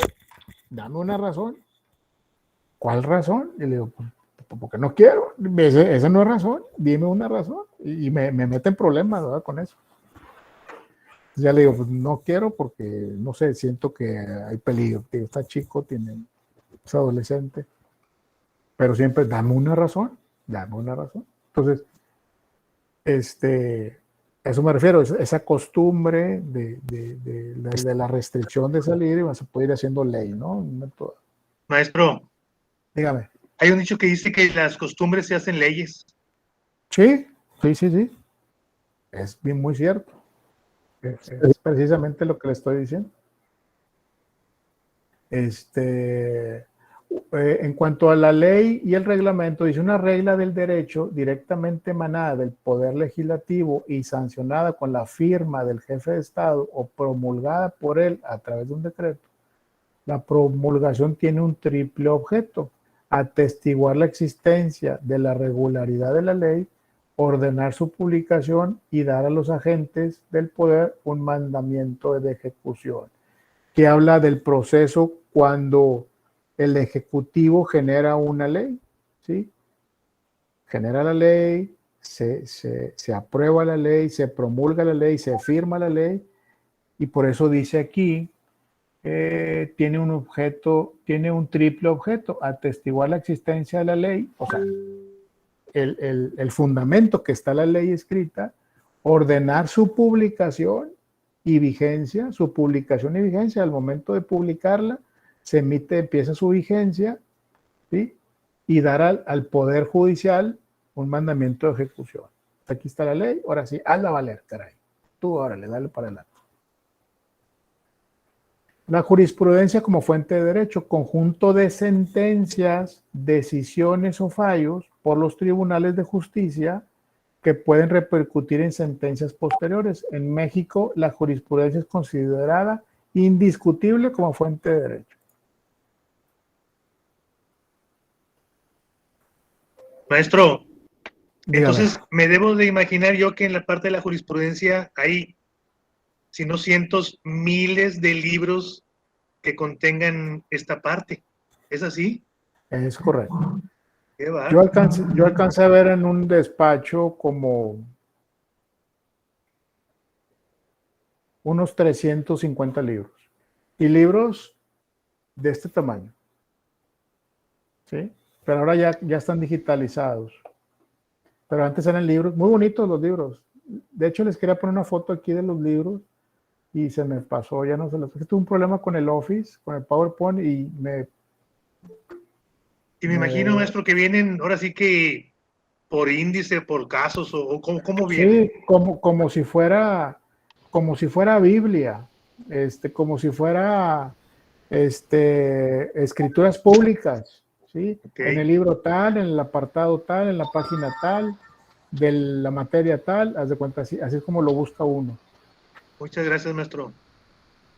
Speaker 4: ¿Cuál razón? Y le digo, porque no quiero, esa no es razón, dime una razón. Y me mete en problemas, ¿verdad? Con eso. Ya le digo, pues no quiero porque, no sé, siento que hay peligro, que está chico, es adolescente, pero siempre dame una razón. Entonces, eso me refiero, esa costumbre de la restricción de salir y se puede ir haciendo ley, ¿no?
Speaker 5: Maestro.
Speaker 4: Dígame.
Speaker 5: Hay un dicho que dice que las costumbres se hacen leyes.
Speaker 4: Sí. Es bien muy cierto. Es precisamente lo que le estoy diciendo. En cuanto a la ley y el reglamento, dice una regla del derecho directamente emanada del Poder Legislativo y sancionada con la firma del jefe de Estado o promulgada por él a través de un decreto. La promulgación tiene un triple objeto: atestiguar la existencia de la regularidad de la ley, ordenar su publicación y dar a los agentes del poder un mandamiento de ejecución, que habla del proceso cuando el Ejecutivo genera una ley, ¿sí? Genera la ley, se aprueba la ley, se promulga la ley, se firma la ley, y por eso dice aquí, tiene un triple objeto: atestiguar la existencia de la ley, o sea, el fundamento que está la ley escrita, ordenar su publicación y vigencia, al momento de publicarla, empieza su vigencia, ¿sí? Y dar al Poder Judicial un mandamiento de ejecución. Aquí está la ley, ahora sí, hazla valer, caray. Tú, órale, dale para adelante. La jurisprudencia como fuente de derecho, conjunto de sentencias, decisiones o fallos por los tribunales de justicia que pueden repercutir en sentencias posteriores. En México, la jurisprudencia es considerada indiscutible como fuente de derecho.
Speaker 5: Maestro, Entonces, me debo de imaginar yo que en la parte de la jurisprudencia hay, si no cientos, miles de libros que contengan esta parte. ¿Es así?
Speaker 4: Es correcto.
Speaker 5: ¿Qué va?
Speaker 4: Yo alcancé a ver en un despacho como unos 350 libros. Y libros de este tamaño. ¿Sí? Pero ahora ya están digitalizados. Pero antes eran libros, muy bonitos los libros. De hecho, les quería poner una foto aquí de los libros y se me pasó, ya no se los... Tuve un problema con el Office, con el PowerPoint y me...
Speaker 5: Y me imagino, maestro, que vienen ahora sí que por índice, por casos, o ¿cómo vienen?
Speaker 4: Sí, como si fuera Biblia, como si fuera escrituras públicas, ¿sí?
Speaker 5: Okay.
Speaker 4: En el libro tal, en el apartado tal, en la página tal, de la materia tal, haz de cuenta, así es como lo busca uno.
Speaker 5: Muchas gracias, maestro.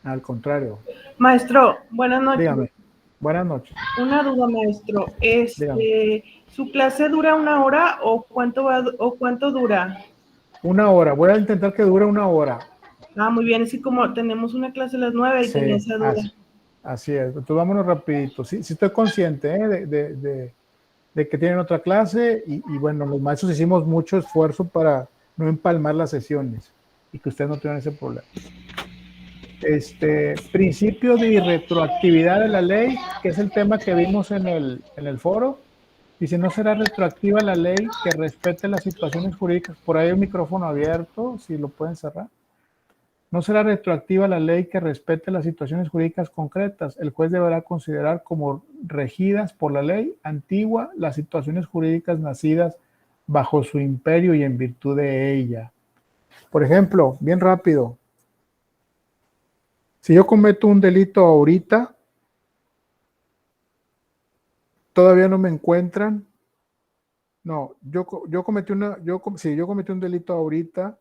Speaker 4: Al contrario.
Speaker 12: Maestro, buenas noches.
Speaker 4: Dígame. Buenas noches.
Speaker 12: Una duda, maestro. ¿Su clase dura 1 hora o cuánto dura?
Speaker 4: 1 hora. Voy a intentar que dure 1 hora.
Speaker 12: Ah, muy bien. Así como tenemos una clase a las 9 y tenía esa duda.
Speaker 4: Así es. Entonces vámonos rapidito. Sí estoy consciente de que tienen otra clase y bueno, los maestros hicimos mucho esfuerzo para no empalmar las sesiones y que ustedes no tengan ese problema. Principio de irretroactividad de la ley, que es el tema que vimos en el foro. Dice, no será retroactiva la ley que respete las situaciones jurídicas. Por ahí hay un micrófono abierto, si lo pueden cerrar. No será retroactiva la ley que respete las situaciones jurídicas concretas. El juez deberá considerar como regidas por la ley antigua las situaciones jurídicas nacidas bajo su imperio y en virtud de ella. Por ejemplo, bien rápido, si yo cometo un delito ahorita, todavía no me encuentran. No, yo cometí un delito ahorita,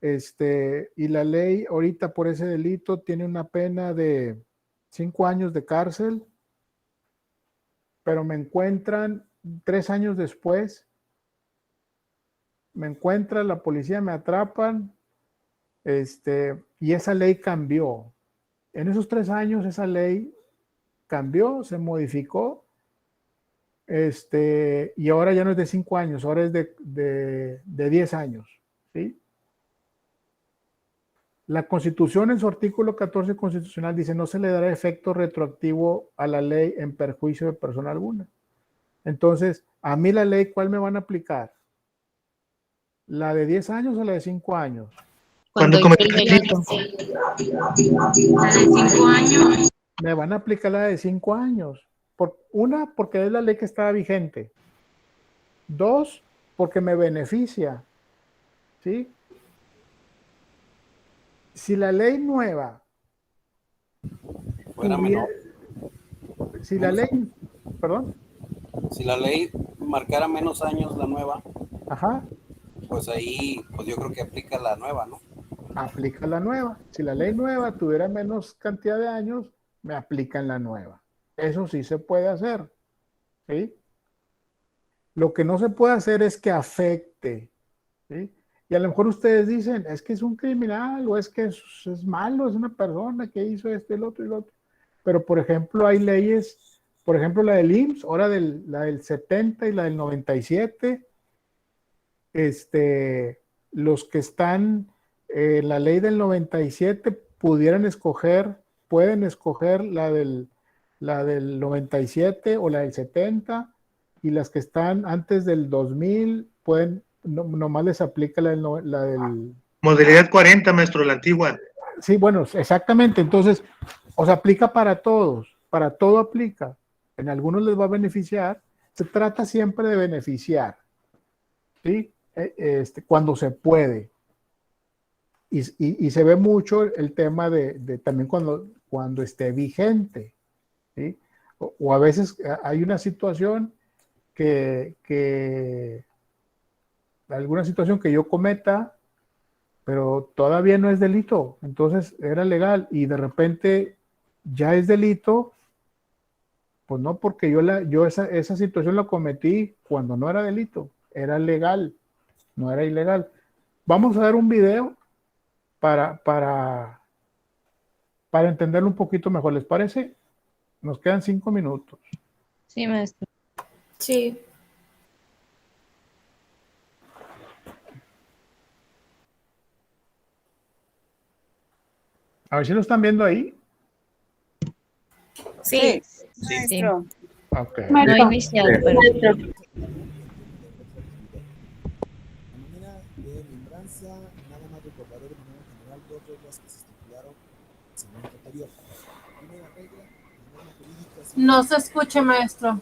Speaker 4: y la ley ahorita por ese delito tiene una pena de 5 años de cárcel, pero me encuentran 3 años después, me encuentra la policía, me atrapan, y esa ley cambió. En esos 3 años esa ley cambió, se modificó, y ahora ya no es de 5 años, ahora es de 10 años, ¿sí? La Constitución en su artículo 14 constitucional dice, no se le dará efecto retroactivo a la ley en perjuicio de persona alguna. Entonces, a mí la ley, ¿cuál me van a aplicar? ¿La de 10 años o la de 5 años?
Speaker 1: Cuando hizo el delito. La de 5 años.
Speaker 4: Me van a aplicar la de 5 años. Una, porque es la ley que estaba vigente. 2, porque me beneficia. ¿Sí? Si la ley nueva
Speaker 7: fuera menor.
Speaker 4: Si la ley, perdón.
Speaker 7: Si la ley marcara menos años la nueva,
Speaker 4: ajá,
Speaker 7: pues ahí, pues yo creo que aplica la nueva, ¿no?
Speaker 4: Aplica la nueva. Si la ley nueva tuviera menos cantidad de años, me aplican la nueva. Eso sí se puede hacer. ¿Sí? Lo que no se puede hacer es que afecte. ¿Sí? Y a lo mejor ustedes dicen, es que es un criminal o es que es malo, es una persona que hizo esto, el otro y el otro. Pero, por ejemplo, hay leyes, por ejemplo, la del IMSS, ahora la del 70 y la del 97, los que están en la ley del 97 pueden escoger la del 97 o la del 70, y las que están antes del 2000 pueden... nomás les aplica la del...
Speaker 5: Modalidad 40, maestro, la antigua.
Speaker 4: Sí, bueno, exactamente. Entonces, os aplica para todos. Para todo aplica. En algunos les va a beneficiar. Se trata siempre de beneficiar. ¿Sí? Cuando se puede. Y se ve mucho el tema de también cuando esté vigente. ¿Sí? O a veces hay una situación alguna situación que yo cometa, pero todavía no es delito, entonces era legal y de repente ya es delito, pues no, porque yo esa situación la cometí cuando no era delito. era legal, no era ilegal. Vamos a ver un video para entenderlo un poquito mejor. ¿Les parece? Nos quedan 5 minutos.
Speaker 1: Sí, maestro.
Speaker 6: Sí.
Speaker 4: A ver si lo están viendo ahí.
Speaker 6: Sí.
Speaker 1: Maestro.
Speaker 4: Ok.
Speaker 1: No he iniciado, pero...
Speaker 3: No se escucha, maestro.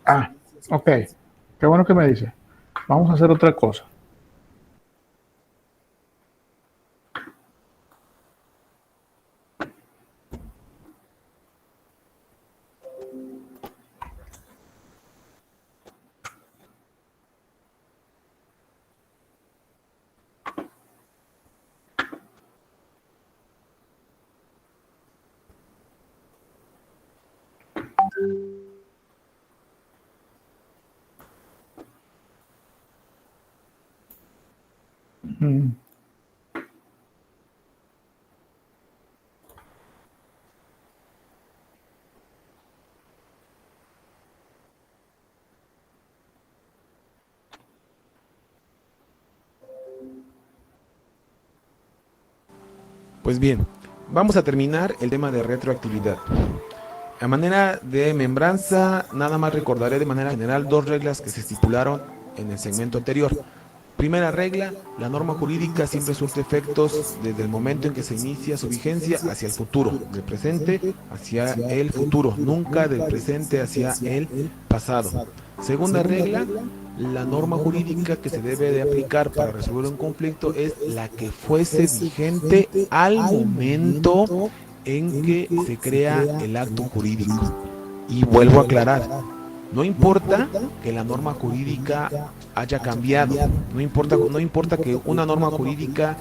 Speaker 4: Ah, ok. Qué bueno que me dice. Vamos a hacer otra cosa.
Speaker 13: Pues bien, vamos a terminar el tema de retroactividad. A manera de membranza, nada más recordaré de manera general 2 reglas que se estipularon en el segmento anterior. Primera regla, la norma jurídica siempre surte efectos desde el momento en que se inicia su vigencia hacia el futuro, del presente hacia el futuro, nunca del presente hacia el pasado. Segunda regla, la norma jurídica que se debe de aplicar para resolver un conflicto es la que fuese vigente al momento en que se crea el acto jurídico. Y vuelvo a aclarar, no importa que la norma jurídica haya cambiado, no importa que una norma jurídica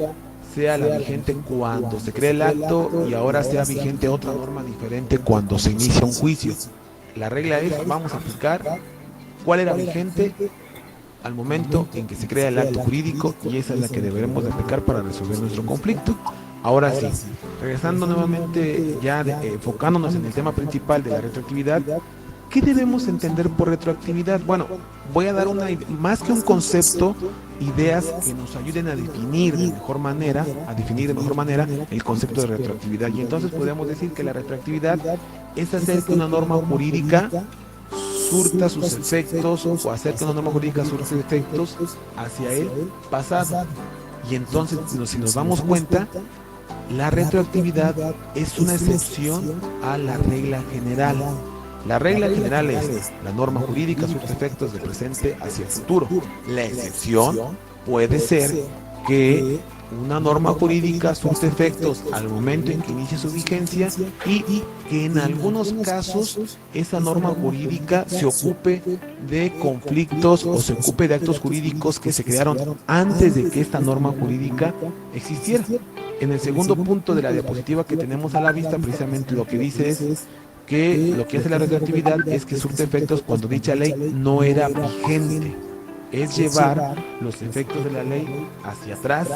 Speaker 13: sea la vigente cuando se crea el acto y ahora sea vigente otra norma diferente cuando se inicia un juicio. La regla es, vamos a aplicar cuál era vigente al momento en que se crea el acto jurídico y esa es la que deberemos de aplicar para resolver nuestro conflicto. Ahora sí, regresando nuevamente ya enfocándonos en el tema principal de la retroactividad, ¿qué debemos entender por retroactividad? Bueno, voy a dar más que un concepto, ideas que nos ayuden a definir de mejor manera el concepto de retroactividad. Y entonces podemos decir que la retroactividad es hacer que una norma jurídica surta sus efectos o hacer que una norma jurídica surta sus efectos hacia el pasado. Y entonces, si nos damos cuenta, la retroactividad es una excepción a la regla general. La regla general es la norma jurídica surte efectos del presente hacia el futuro. La excepción puede ser que una norma jurídica surte efectos al momento en que inicia su vigencia y que en algunos casos esa norma jurídica se ocupe de conflictos o se ocupe de actos jurídicos que se crearon antes de que esta norma jurídica existiera. En el segundo punto de la diapositiva que tenemos a la vista, precisamente lo que dice es que lo que hace la retroactividad es que surte efectos cuando dicha ley no era vigente. Es llevar los efectos de la ley hacia atrás,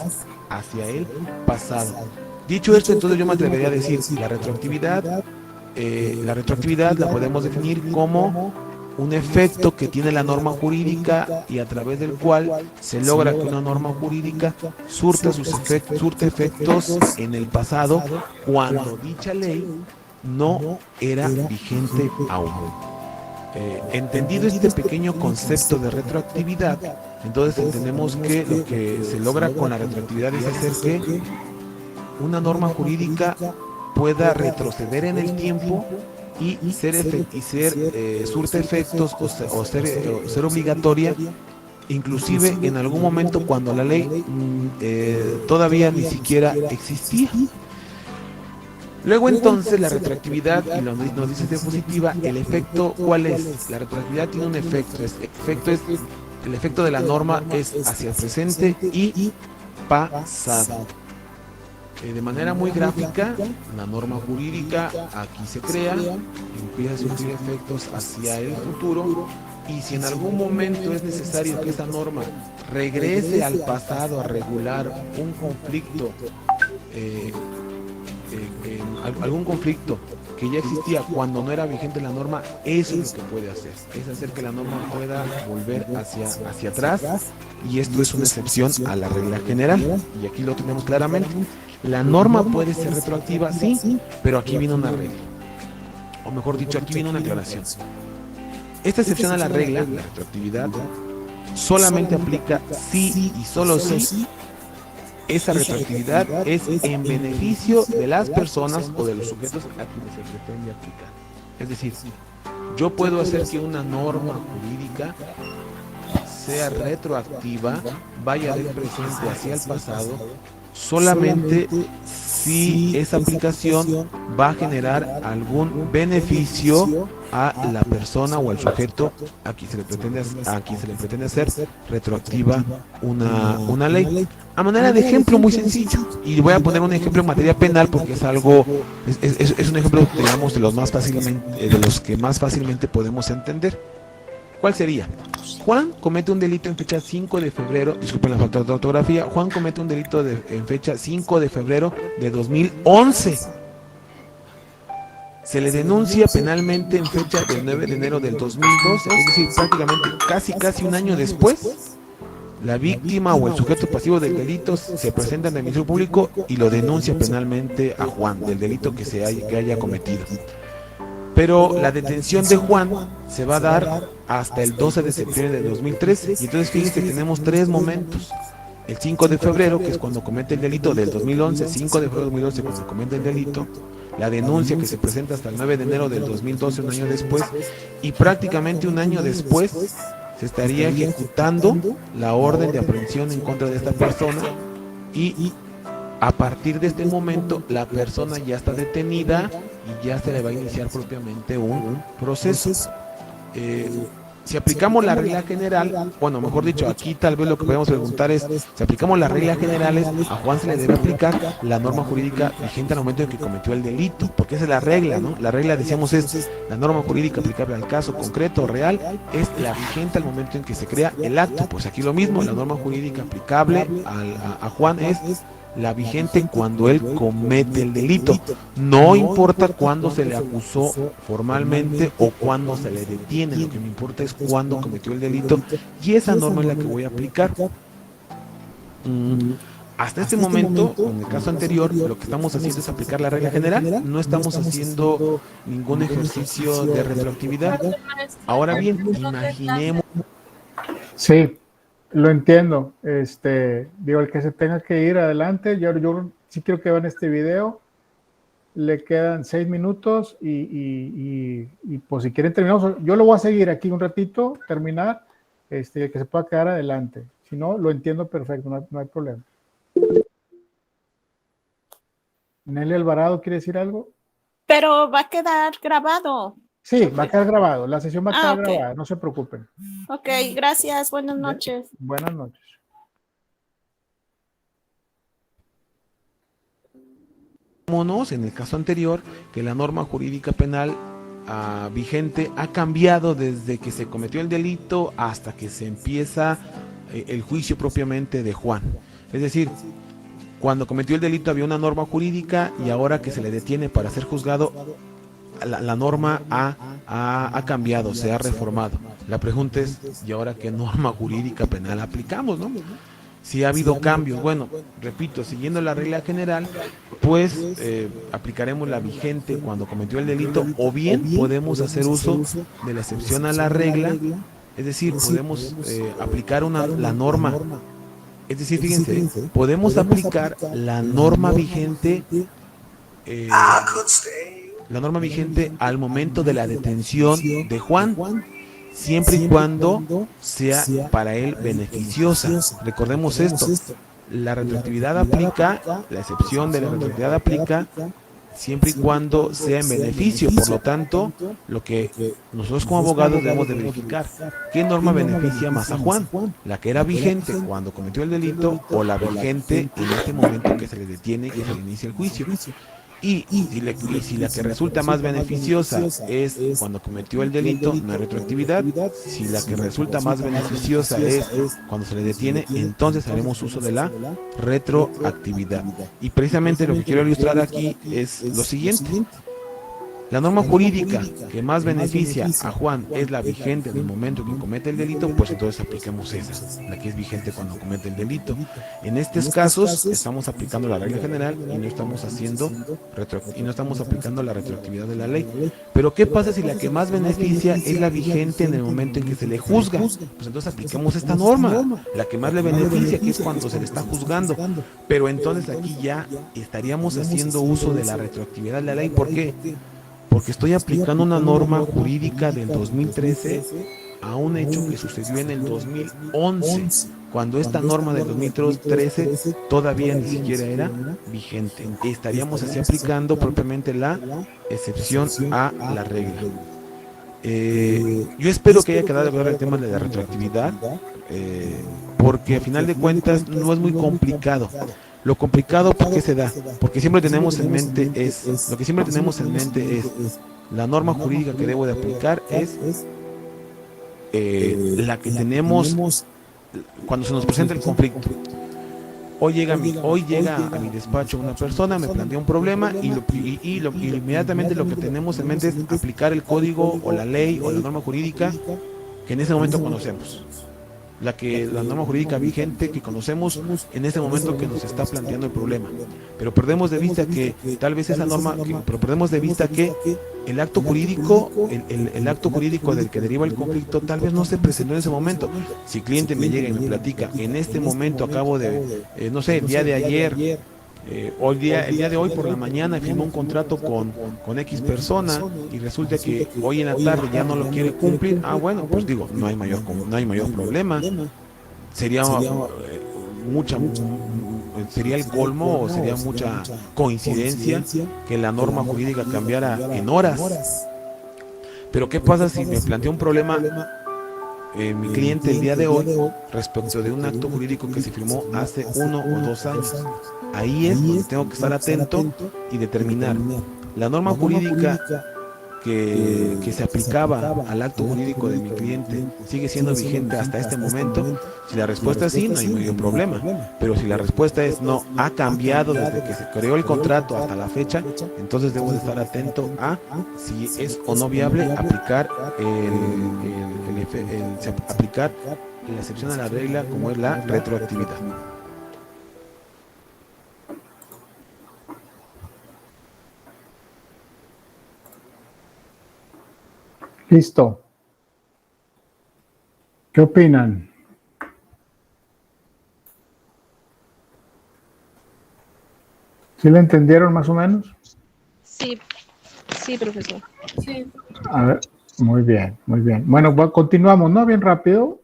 Speaker 13: hacia el pasado. Dicho esto, entonces yo me atrevería a decir la retroactividad la podemos definir como un efecto que tiene la norma jurídica y a través del cual se logra que una norma jurídica surte efectos en el pasado cuando dicha ley no era vigente aún. Entendido este pequeño concepto de retroactividad, entonces entendemos que lo que se logra con la retroactividad es hacer que una norma jurídica pueda retroceder en el tiempo y surte efectos o ser obligatoria, inclusive en algún momento cuando la ley todavía ni siquiera existía. Luego entonces la retroactividad, y nos dice diapositiva, el efecto, ¿cuál es? La retroactividad tiene un efecto, el efecto de la norma es hacia el presente y pasado. De manera muy gráfica, la norma jurídica aquí se crea, empieza a surtir efectos hacia el futuro y si en algún momento es necesario que esa norma regrese al pasado a regular un conflicto, algún conflicto que ya existía cuando no era vigente la norma, eso es lo que puede hacer, es hacer que la norma pueda volver hacia atrás, y esto es una excepción a la regla general, y aquí lo tenemos claramente. La norma puede ser retroactiva, sí, pero aquí viene una regla, o mejor dicho, aquí viene una aclaración. Esta excepción a la regla, la retroactividad, solamente aplica si y solo si esa retroactividad es en beneficio de las personas o de los sujetos a quienes se pretende aplicar. Es decir, yo puedo hacer que una norma jurídica sea retroactiva, vaya del presente hacia el pasado, solamente si esa aplicación va a generar algún beneficio a la persona o al sujeto a quien se le pretende hacer retroactiva una ley. A manera de ejemplo muy sencillo, y voy a poner un ejemplo en materia penal porque es algo, es un ejemplo, digamos, de los que más fácilmente podemos entender. ¿Cuál sería? Juan comete un delito en fecha 5 de febrero, disculpen la falta de ortografía, Juan comete un delito en fecha 5 de febrero de 2011. Se le denuncia penalmente en fecha del 9 de enero del 2012, es decir, prácticamente casi un año después. La víctima o el sujeto pasivo del delito se presenta en el Ministerio Público y lo denuncia penalmente a Juan del delito que haya cometido. Pero la detención de Juan se va a dar hasta el 12 de septiembre de 2013. Y entonces fíjense que tenemos 3 momentos. El 5 de febrero, que es cuando comete el delito del 2011, 5 de febrero de 2011 cuando comete el delito, la denuncia que se presenta hasta el 9 de enero del 2012, un año después, y prácticamente un año después se estaría ejecutando la orden de aprehensión en contra de esta persona, y a partir de este momento la persona ya está detenida y ya se le va a iniciar propiamente un proceso. Si aplicamos la regla general, bueno, mejor dicho, aquí tal vez lo que podemos preguntar es, si aplicamos las reglas generales, a Juan se le debe aplicar la norma jurídica vigente al momento en que cometió el delito, porque esa es la regla, ¿no? La regla, decíamos, es la norma jurídica aplicable al caso concreto o real, es la vigente al momento en que se crea el acto. Pues aquí lo mismo, la norma jurídica aplicable a Juan es la vigente cuando él comete el delito, no importa cuándo se le acusó formalmente o cuándo se le detiene, lo que me importa es cuándo cometió el delito, y esa norma es la que voy a aplicar. Hasta este momento, en el caso anterior, lo que estamos haciendo es aplicar la regla general, no estamos haciendo ningún ejercicio de retroactividad. Ahora bien, imaginemos...
Speaker 4: Sí, lo entiendo. Digo, el que se tenga que ir adelante, yo sí quiero que vean este video. Le quedan 6 minutos y pues si quieren terminamos, yo lo voy a seguir aquí un ratito, terminar, que se pueda quedar adelante. Si no, lo entiendo perfecto, no hay problema. Nelly Alvarado, ¿quiere decir algo?
Speaker 11: Pero va a quedar grabado.
Speaker 4: Sí, va a quedar grabado, la sesión va a quedar
Speaker 11: okay.
Speaker 4: grabada, no se preocupen.
Speaker 11: Ok, gracias, buenas noches.
Speaker 4: Buenas noches.
Speaker 13: En el caso anterior, que la norma jurídica penal vigente ha cambiado desde que se cometió el delito hasta que se empieza el juicio propiamente de Juan. Es decir, cuando cometió el delito había una norma jurídica y ahora que se le detiene para ser juzgado, la norma ha cambiado, se ha reformado. La pregunta es, ¿y ahora qué norma jurídica penal aplicamos, no? Si ha habido cambios, bueno, repito, siguiendo la regla general, pues aplicaremos la vigente cuando cometió el delito, o bien podemos hacer uso de la excepción a la regla, es decir, podemos aplicar la norma. Es decir, fíjense, podemos aplicar la norma vigente al momento de la detención de Juan, siempre y cuando sea para él beneficiosa. Recordemos esto, la retroactividad aplica, la excepción de la retroactividad aplica siempre y cuando sea en beneficio. Por lo tanto, lo que nosotros como abogados debemos de verificar, ¿qué norma beneficia más a Juan? ¿La que era vigente cuando cometió el delito o la vigente en este momento que se le detiene y que se le inicia el juicio? Y si la que resulta más beneficiosa es cuando cometió el delito, no hay retroactividad. Si la que resulta más beneficiosa es cuando se le detiene, entonces haremos uso de la retroactividad. Y precisamente lo que quiero ilustrar aquí es lo siguiente. La norma jurídica que más beneficia a Juan es la vigente en el momento que comete el delito, pues entonces apliquemos esa, la que es vigente cuando comete el delito. En estos casos estamos aplicando la regla general y no estamos aplicando la retroactividad de la ley. Pero ¿qué pasa si la que más beneficia es la vigente en el momento en que se le juzga? Pues entonces apliquemos esta norma, la que más le beneficia, que es cuando se le está juzgando. Pero entonces aquí ya estaríamos haciendo uso de la retroactividad de la ley. ¿Por qué? Porque estoy aplicando una norma jurídica del 2013 a un hecho que sucedió en el 2011, cuando esta norma del 2013 todavía ni siquiera era vigente. Estaríamos así aplicando propiamente la excepción a la regla. Yo espero que haya quedado claro el tema de la retroactividad, porque a final de cuentas no es muy complicado. Lo complicado, ¿por qué se da? Porque siempre tenemos en mente la norma jurídica que debo de aplicar es la que tenemos cuando se nos presenta el conflicto. Hoy llega a mi despacho una persona, me plantea un problema y inmediatamente lo que tenemos en mente es aplicar el código o la ley o la norma jurídica que en ese momento conocemos. La norma jurídica vigente que conocemos en ese momento que nos está planteando el problema. Pero perdemos de vista que tal vez esa norma, perdemos de vista que el acto jurídico, el acto jurídico del que deriva el conflicto, tal vez no se presentó en ese momento. Si el cliente me llega y me platica, en este momento acabo de, no sé, el día de ayer, el día de hoy por la mañana firmó un contrato con X persona y resulta que hoy en la tarde ya no lo quiere cumplir, bueno, pues digo, no hay mayor problema. Sería sería el colmo o sería mucha coincidencia que la norma jurídica cambiara en horas. Pero ¿qué pasa si me plantea un problema mi cliente el día de hoy respecto de un acto jurídico que se firmó hace 1 o 2 años? Ahí es donde tengo que estar atento y determinar la norma jurídica que se aplicaba al acto jurídico de mi cliente sigue siendo vigente hasta este momento. Si la respuesta es sí, no hay mayor problema. Pero si la respuesta es no, ha cambiado desde que se creó el contrato hasta la fecha, entonces debo de estar atento a si es o no viable aplicar aplicar la excepción a la regla como es la retroactividad.
Speaker 4: Listo. ¿Qué opinan? ¿Sí le entendieron más o menos?
Speaker 11: Sí, profesor.
Speaker 3: Sí.
Speaker 4: A ver, muy bien, muy bien. Bueno, continuamos, ¿no? Bien rápido.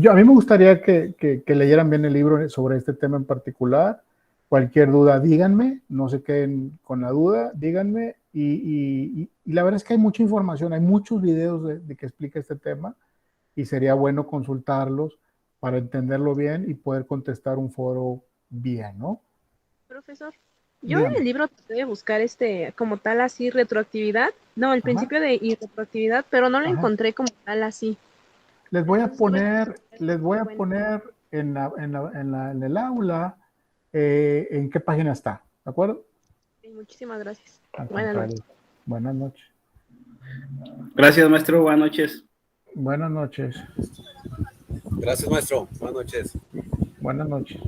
Speaker 4: A mí me gustaría que leyeran bien el libro sobre este tema en particular. Cualquier duda, díganme, no se queden con la duda, díganme. Y la verdad es que hay mucha información, hay muchos videos de que explica este tema y sería bueno consultarlos para entenderlo bien y poder contestar un foro bien, ¿no?
Speaker 11: Profesor, yo en el libro traté de buscar como tal así retroactividad, no, el principio de irretroactividad, pero no lo encontré como tal así.
Speaker 4: Les voy a poner en el aula en qué página está, ¿de acuerdo?
Speaker 11: Muchísimas gracias.
Speaker 4: Buenas noches. Buenas noches.
Speaker 14: Gracias, maestro. Buenas noches.
Speaker 4: Buenas noches.
Speaker 7: Gracias, maestro. Buenas noches.
Speaker 4: Buenas noches.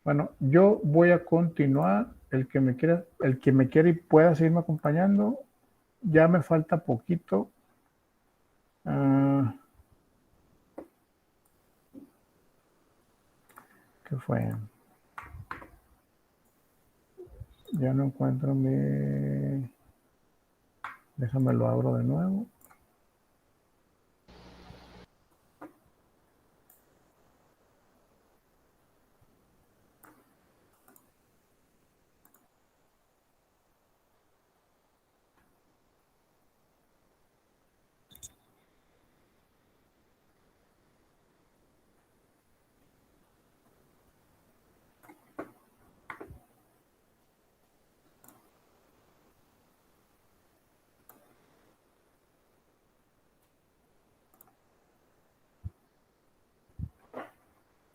Speaker 4: Bueno, yo voy a continuar. El que me quiera y pueda seguirme acompañando, ya me falta poquito. ¿Qué fue? Ya no encuentro mi... Déjame lo abro de nuevo.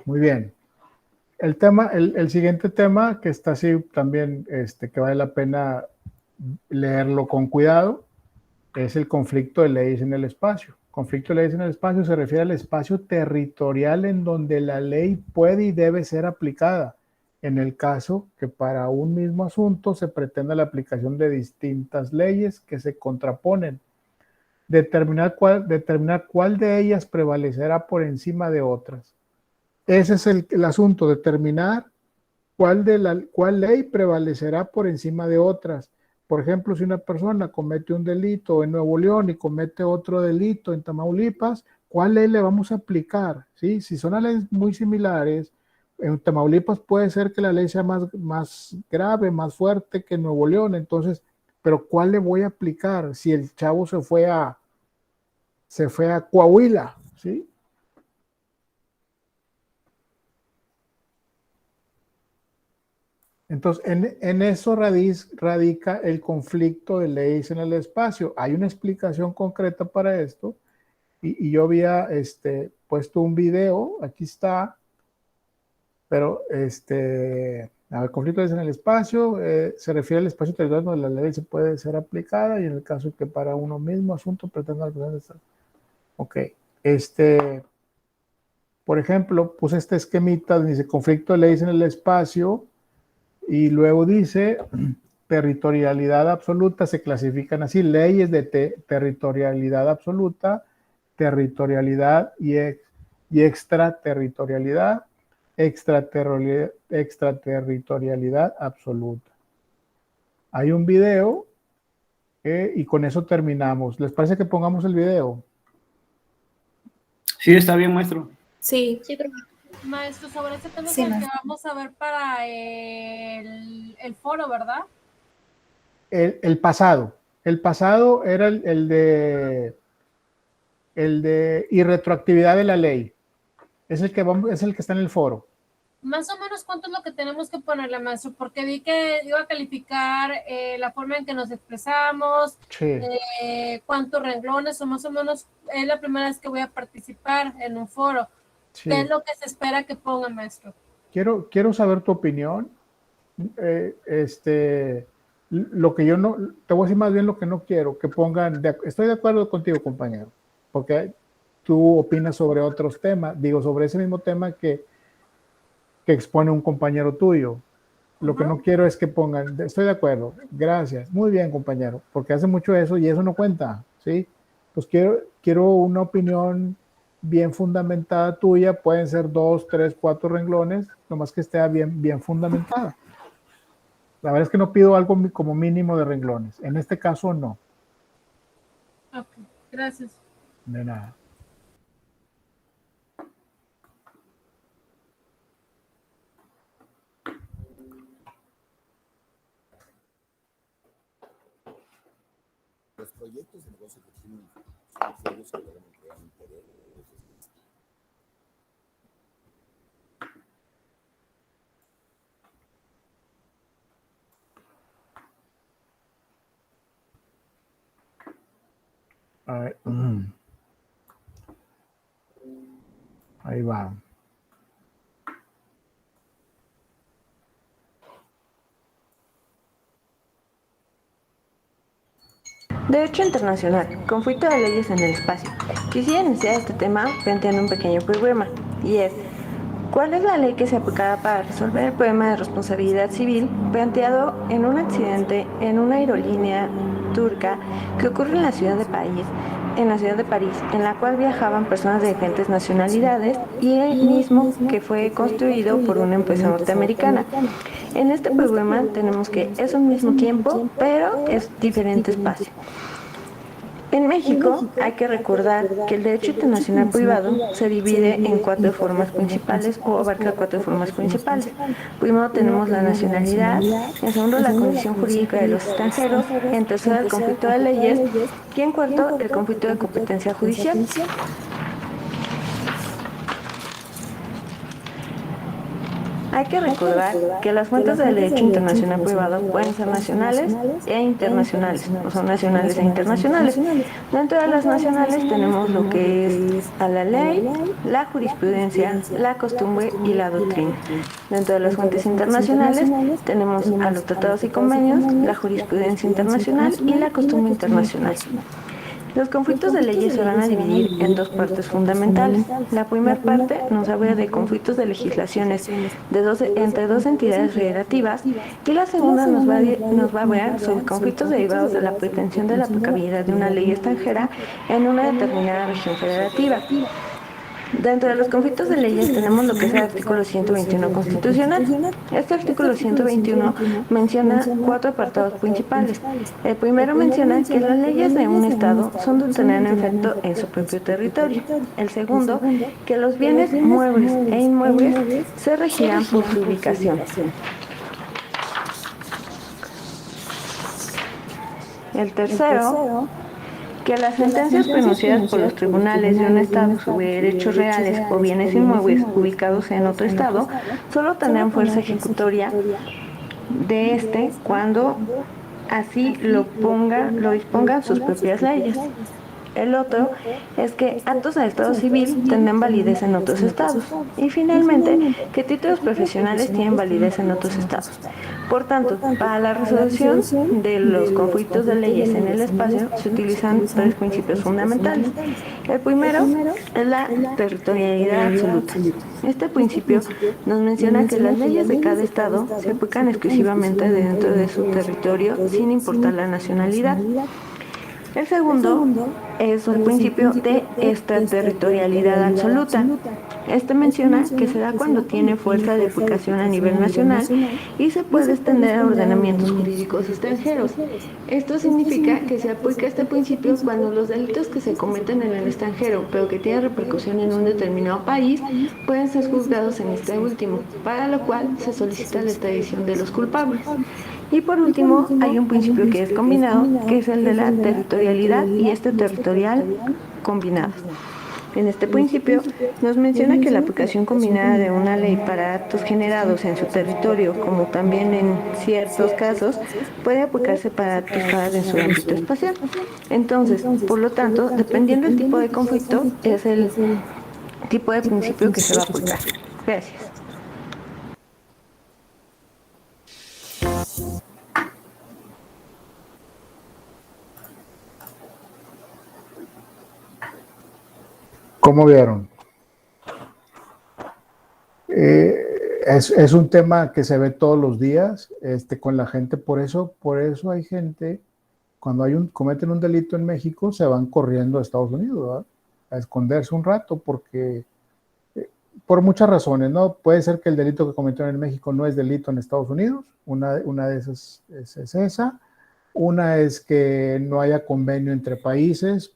Speaker 4: Muy bien. El siguiente tema que está así también, que vale la pena leerlo con cuidado, es el conflicto de leyes en el espacio. Conflicto de leyes en el espacio se refiere al espacio territorial en donde la ley puede y debe ser aplicada, en el caso que para un mismo asunto se pretenda la aplicación de distintas leyes que se contraponen. Determinar cuál de ellas prevalecerá por encima de otras. Ese es el asunto, determinar cuál ley prevalecerá por encima de otras. Por ejemplo, si una persona comete un delito en Nuevo León y comete otro delito en Tamaulipas, ¿cuál ley le vamos a aplicar? ¿Sí? Si son leyes muy similares, en Tamaulipas puede ser que la ley sea más grave, más fuerte que en Nuevo León, entonces, pero ¿cuál le voy a aplicar si el chavo se fue a Coahuila? ¿Sí? Entonces, en eso radica el conflicto de leyes en el espacio. Hay una explicación concreta para esto y yo había puesto un video, aquí está, pero el conflicto de leyes en el espacio se refiere al espacio territorial donde la ley se puede ser aplicada y en el caso que para uno mismo asunto pretenda alcanzar. Ok, por ejemplo, puse este esquemita donde dice conflicto de leyes en el espacio. Y luego dice, territorialidad absoluta, se clasifican así, leyes de territorialidad absoluta, territorialidad y extraterritorialidad, extraterritorialidad absoluta. Hay un video y con eso terminamos. ¿Les parece que pongamos el video?
Speaker 14: Sí, está bien, maestro.
Speaker 6: Sí.
Speaker 3: Maestro, sobre este tema
Speaker 6: Sí,
Speaker 3: es el que
Speaker 6: maestro.
Speaker 3: vamos a ver para el foro, ¿verdad?
Speaker 4: El pasado era el de irretroactividad de la ley. Es el que está en el foro.
Speaker 3: Más o menos, ¿cuánto es lo que tenemos que ponerle, maestro? Porque vi que iba a calificar la forma en que nos expresamos,
Speaker 4: Sí.
Speaker 3: cuántos renglones, o más o menos es la primera vez que voy a participar en un foro.
Speaker 4: Sí.
Speaker 3: ¿Qué es lo que se espera que ponga, maestro?
Speaker 4: Quiero saber tu opinión. Lo que yo no, te voy a decir más bien lo que no quiero, que pongan, estoy de acuerdo contigo, compañero, porque tú opinas sobre otros temas, digo, sobre ese mismo tema que expone un compañero tuyo. Lo que no quiero es que pongan, estoy de acuerdo, gracias, muy bien, compañero, porque hace mucho eso y eso no cuenta, ¿sí? Pues quiero una opinión bien fundamentada tuya, pueden ser 2, 3, 4 renglones, nomás que esté bien fundamentada. La verdad es que no pido algo como mínimo de renglones, en este caso no.
Speaker 3: Ok, gracias.
Speaker 4: De nada.
Speaker 15: Los proyectos de negocio que tienen son aquellos que logran crear interés.
Speaker 4: A ver. Ahí va.
Speaker 16: Derecho internacional, conflicto de leyes en el espacio. Quisiera iniciar este tema planteando un pequeño problema, y es, ¿cuál es la ley que se aplicará para resolver el problema de responsabilidad civil planteado en un accidente en una aerolínea turca que ocurre en la ciudad de París, en la cual viajaban personas de diferentes nacionalidades y el mismo que fue construido por una empresa norteamericana? En este problema tenemos que es un mismo tiempo, pero es diferente espacio. En México hay que recordar que el derecho internacional privado se divide en 4 formas principales o abarca 4 formas principales. Primero tenemos la nacionalidad, en segundo la condición jurídica de los extranjeros, en tercero el conflicto de leyes y en cuarto el conflicto de competencia judicial. Hay que recordar que las fuentes del derecho internacional privado pueden ser nacionales e internacionales, o son nacionales e internacionales. Dentro de las nacionales tenemos lo que es a la ley, la jurisprudencia, la costumbre y la doctrina. Dentro de las fuentes internacionales tenemos a los tratados y convenios, la jurisprudencia internacional y la costumbre internacional. Los conflictos de leyes se van a dividir en dos partes fundamentales. La primera parte nos habla de conflictos de legislaciones entre dos entidades federativas y la segunda nos va a hablar sobre conflictos derivados de la pretensión de la aplicabilidad de una ley extranjera en una determinada región federativa. Dentro de los conflictos de leyes tenemos lo que es el artículo 121 constitucional. Este artículo 121 menciona 4 apartados principales. El primero menciona que las leyes de un Estado son de tener efecto en su propio territorio. El segundo, que los bienes muebles e inmuebles se regirán por su ubicación. El tercero, que las sentencias pronunciadas por los tribunales de un Estado sobre derechos reales o bienes inmuebles ubicados en otro Estado solo tendrán fuerza ejecutoria de este cuando así lo dispongan sus propias leyes. El otro es que actos de Estado civil tendrán validez en otros estados. Y finalmente, que títulos profesionales tienen validez en otros estados. Por tanto, para la resolución de los conflictos de leyes en el espacio se utilizan 3 principios fundamentales. El primero es la territorialidad absoluta. Este principio nos menciona que las leyes de cada estado se aplican exclusivamente dentro de su territorio sin importar la nacionalidad. El segundo es el principio de extraterritorialidad absoluta. Este menciona que se da cuando tiene fuerza de aplicación a nivel nacional y se puede extender a ordenamientos jurídicos extranjeros. Esto significa que se aplica este principio cuando los delitos que se cometen en el extranjero, pero que tienen repercusión en un determinado país, pueden ser juzgados en este último, para lo cual se solicita la extradición de los culpables. Y por último, hay un principio que es combinado, que es el de la territorialidad y territorial combinados. En este principio nos menciona que la aplicación combinada de una ley para actos generados en su territorio, como también en ciertos casos, puede aplicarse para actos en su ámbito espacial. Entonces, por lo tanto, dependiendo del tipo de conflicto, es el tipo de principio que se va a aplicar. Gracias.
Speaker 4: ¿Cómo vieron? Es un tema que se ve todos los días con la gente, por eso hay gente, cuando cometen un delito en México, se van corriendo a Estados Unidos, ¿verdad? A esconderse un rato, porque por muchas razones, ¿no? Puede ser que el delito que cometieron en México no es delito en Estados Unidos, una de esas es esa, una es que no haya convenio entre países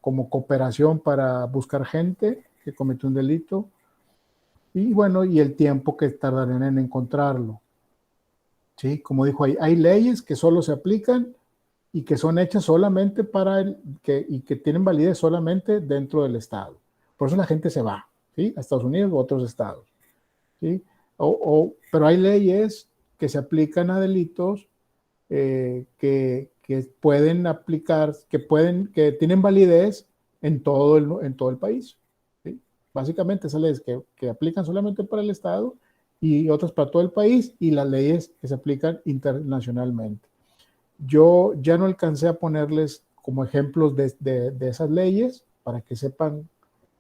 Speaker 4: como cooperación para buscar gente que cometió un delito, y bueno, y el tiempo que tardarían en encontrarlo. Sí, como dijo ahí, hay leyes que solo se aplican y que son hechas solamente y que tienen validez solamente dentro del Estado. Por eso la gente se va, ¿sí? A Estados Unidos u otros estados, ¿sí? Pero hay leyes que se aplican a delitos que pueden aplicar, que tienen validez en todo el país, ¿sí? Básicamente esas leyes que aplican solamente para el Estado y otras para todo el país, y las leyes que se aplican internacionalmente. Yo ya no alcancé a ponerles como ejemplos de esas leyes para que sepan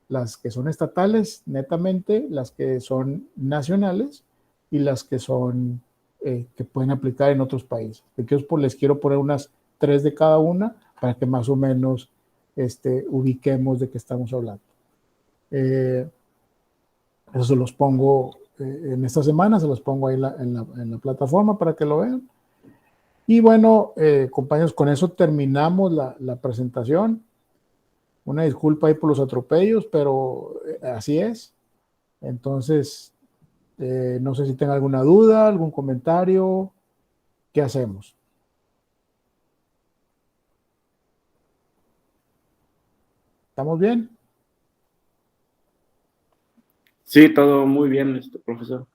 Speaker 4: las que son estatales, netamente, las que son nacionales y las que son que pueden aplicar en otros países. Les quiero poner unas 3 de cada una para que más o menos ubiquemos de qué estamos hablando. Eso se los pongo en esta semana, se los pongo ahí en la plataforma para que lo vean. Y bueno, compañeros, con eso terminamos la presentación. Una disculpa ahí por los atropellos, pero así es. Entonces, no sé si tengan alguna duda, algún comentario. ¿Qué hacemos? ¿Estamos bien?
Speaker 14: Sí, todo muy bien, profesor.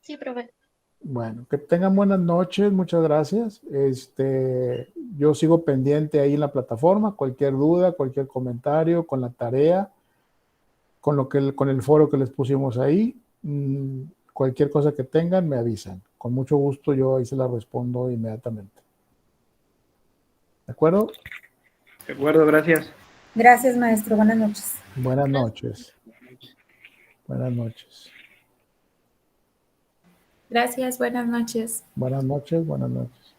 Speaker 1: Sí, profe.
Speaker 4: Bueno, que tengan buenas noches, muchas gracias. Yo sigo pendiente ahí en la plataforma, cualquier duda, cualquier comentario, con la tarea, con el foro que les pusimos ahí, cualquier cosa que tengan, me avisan. Con mucho gusto yo ahí se la respondo inmediatamente. ¿De acuerdo?
Speaker 14: De acuerdo, gracias.
Speaker 17: Gracias, maestro. Buenas noches.
Speaker 4: Buenas noches. Buenas noches.
Speaker 6: Gracias, buenas noches.
Speaker 4: Buenas noches, buenas noches.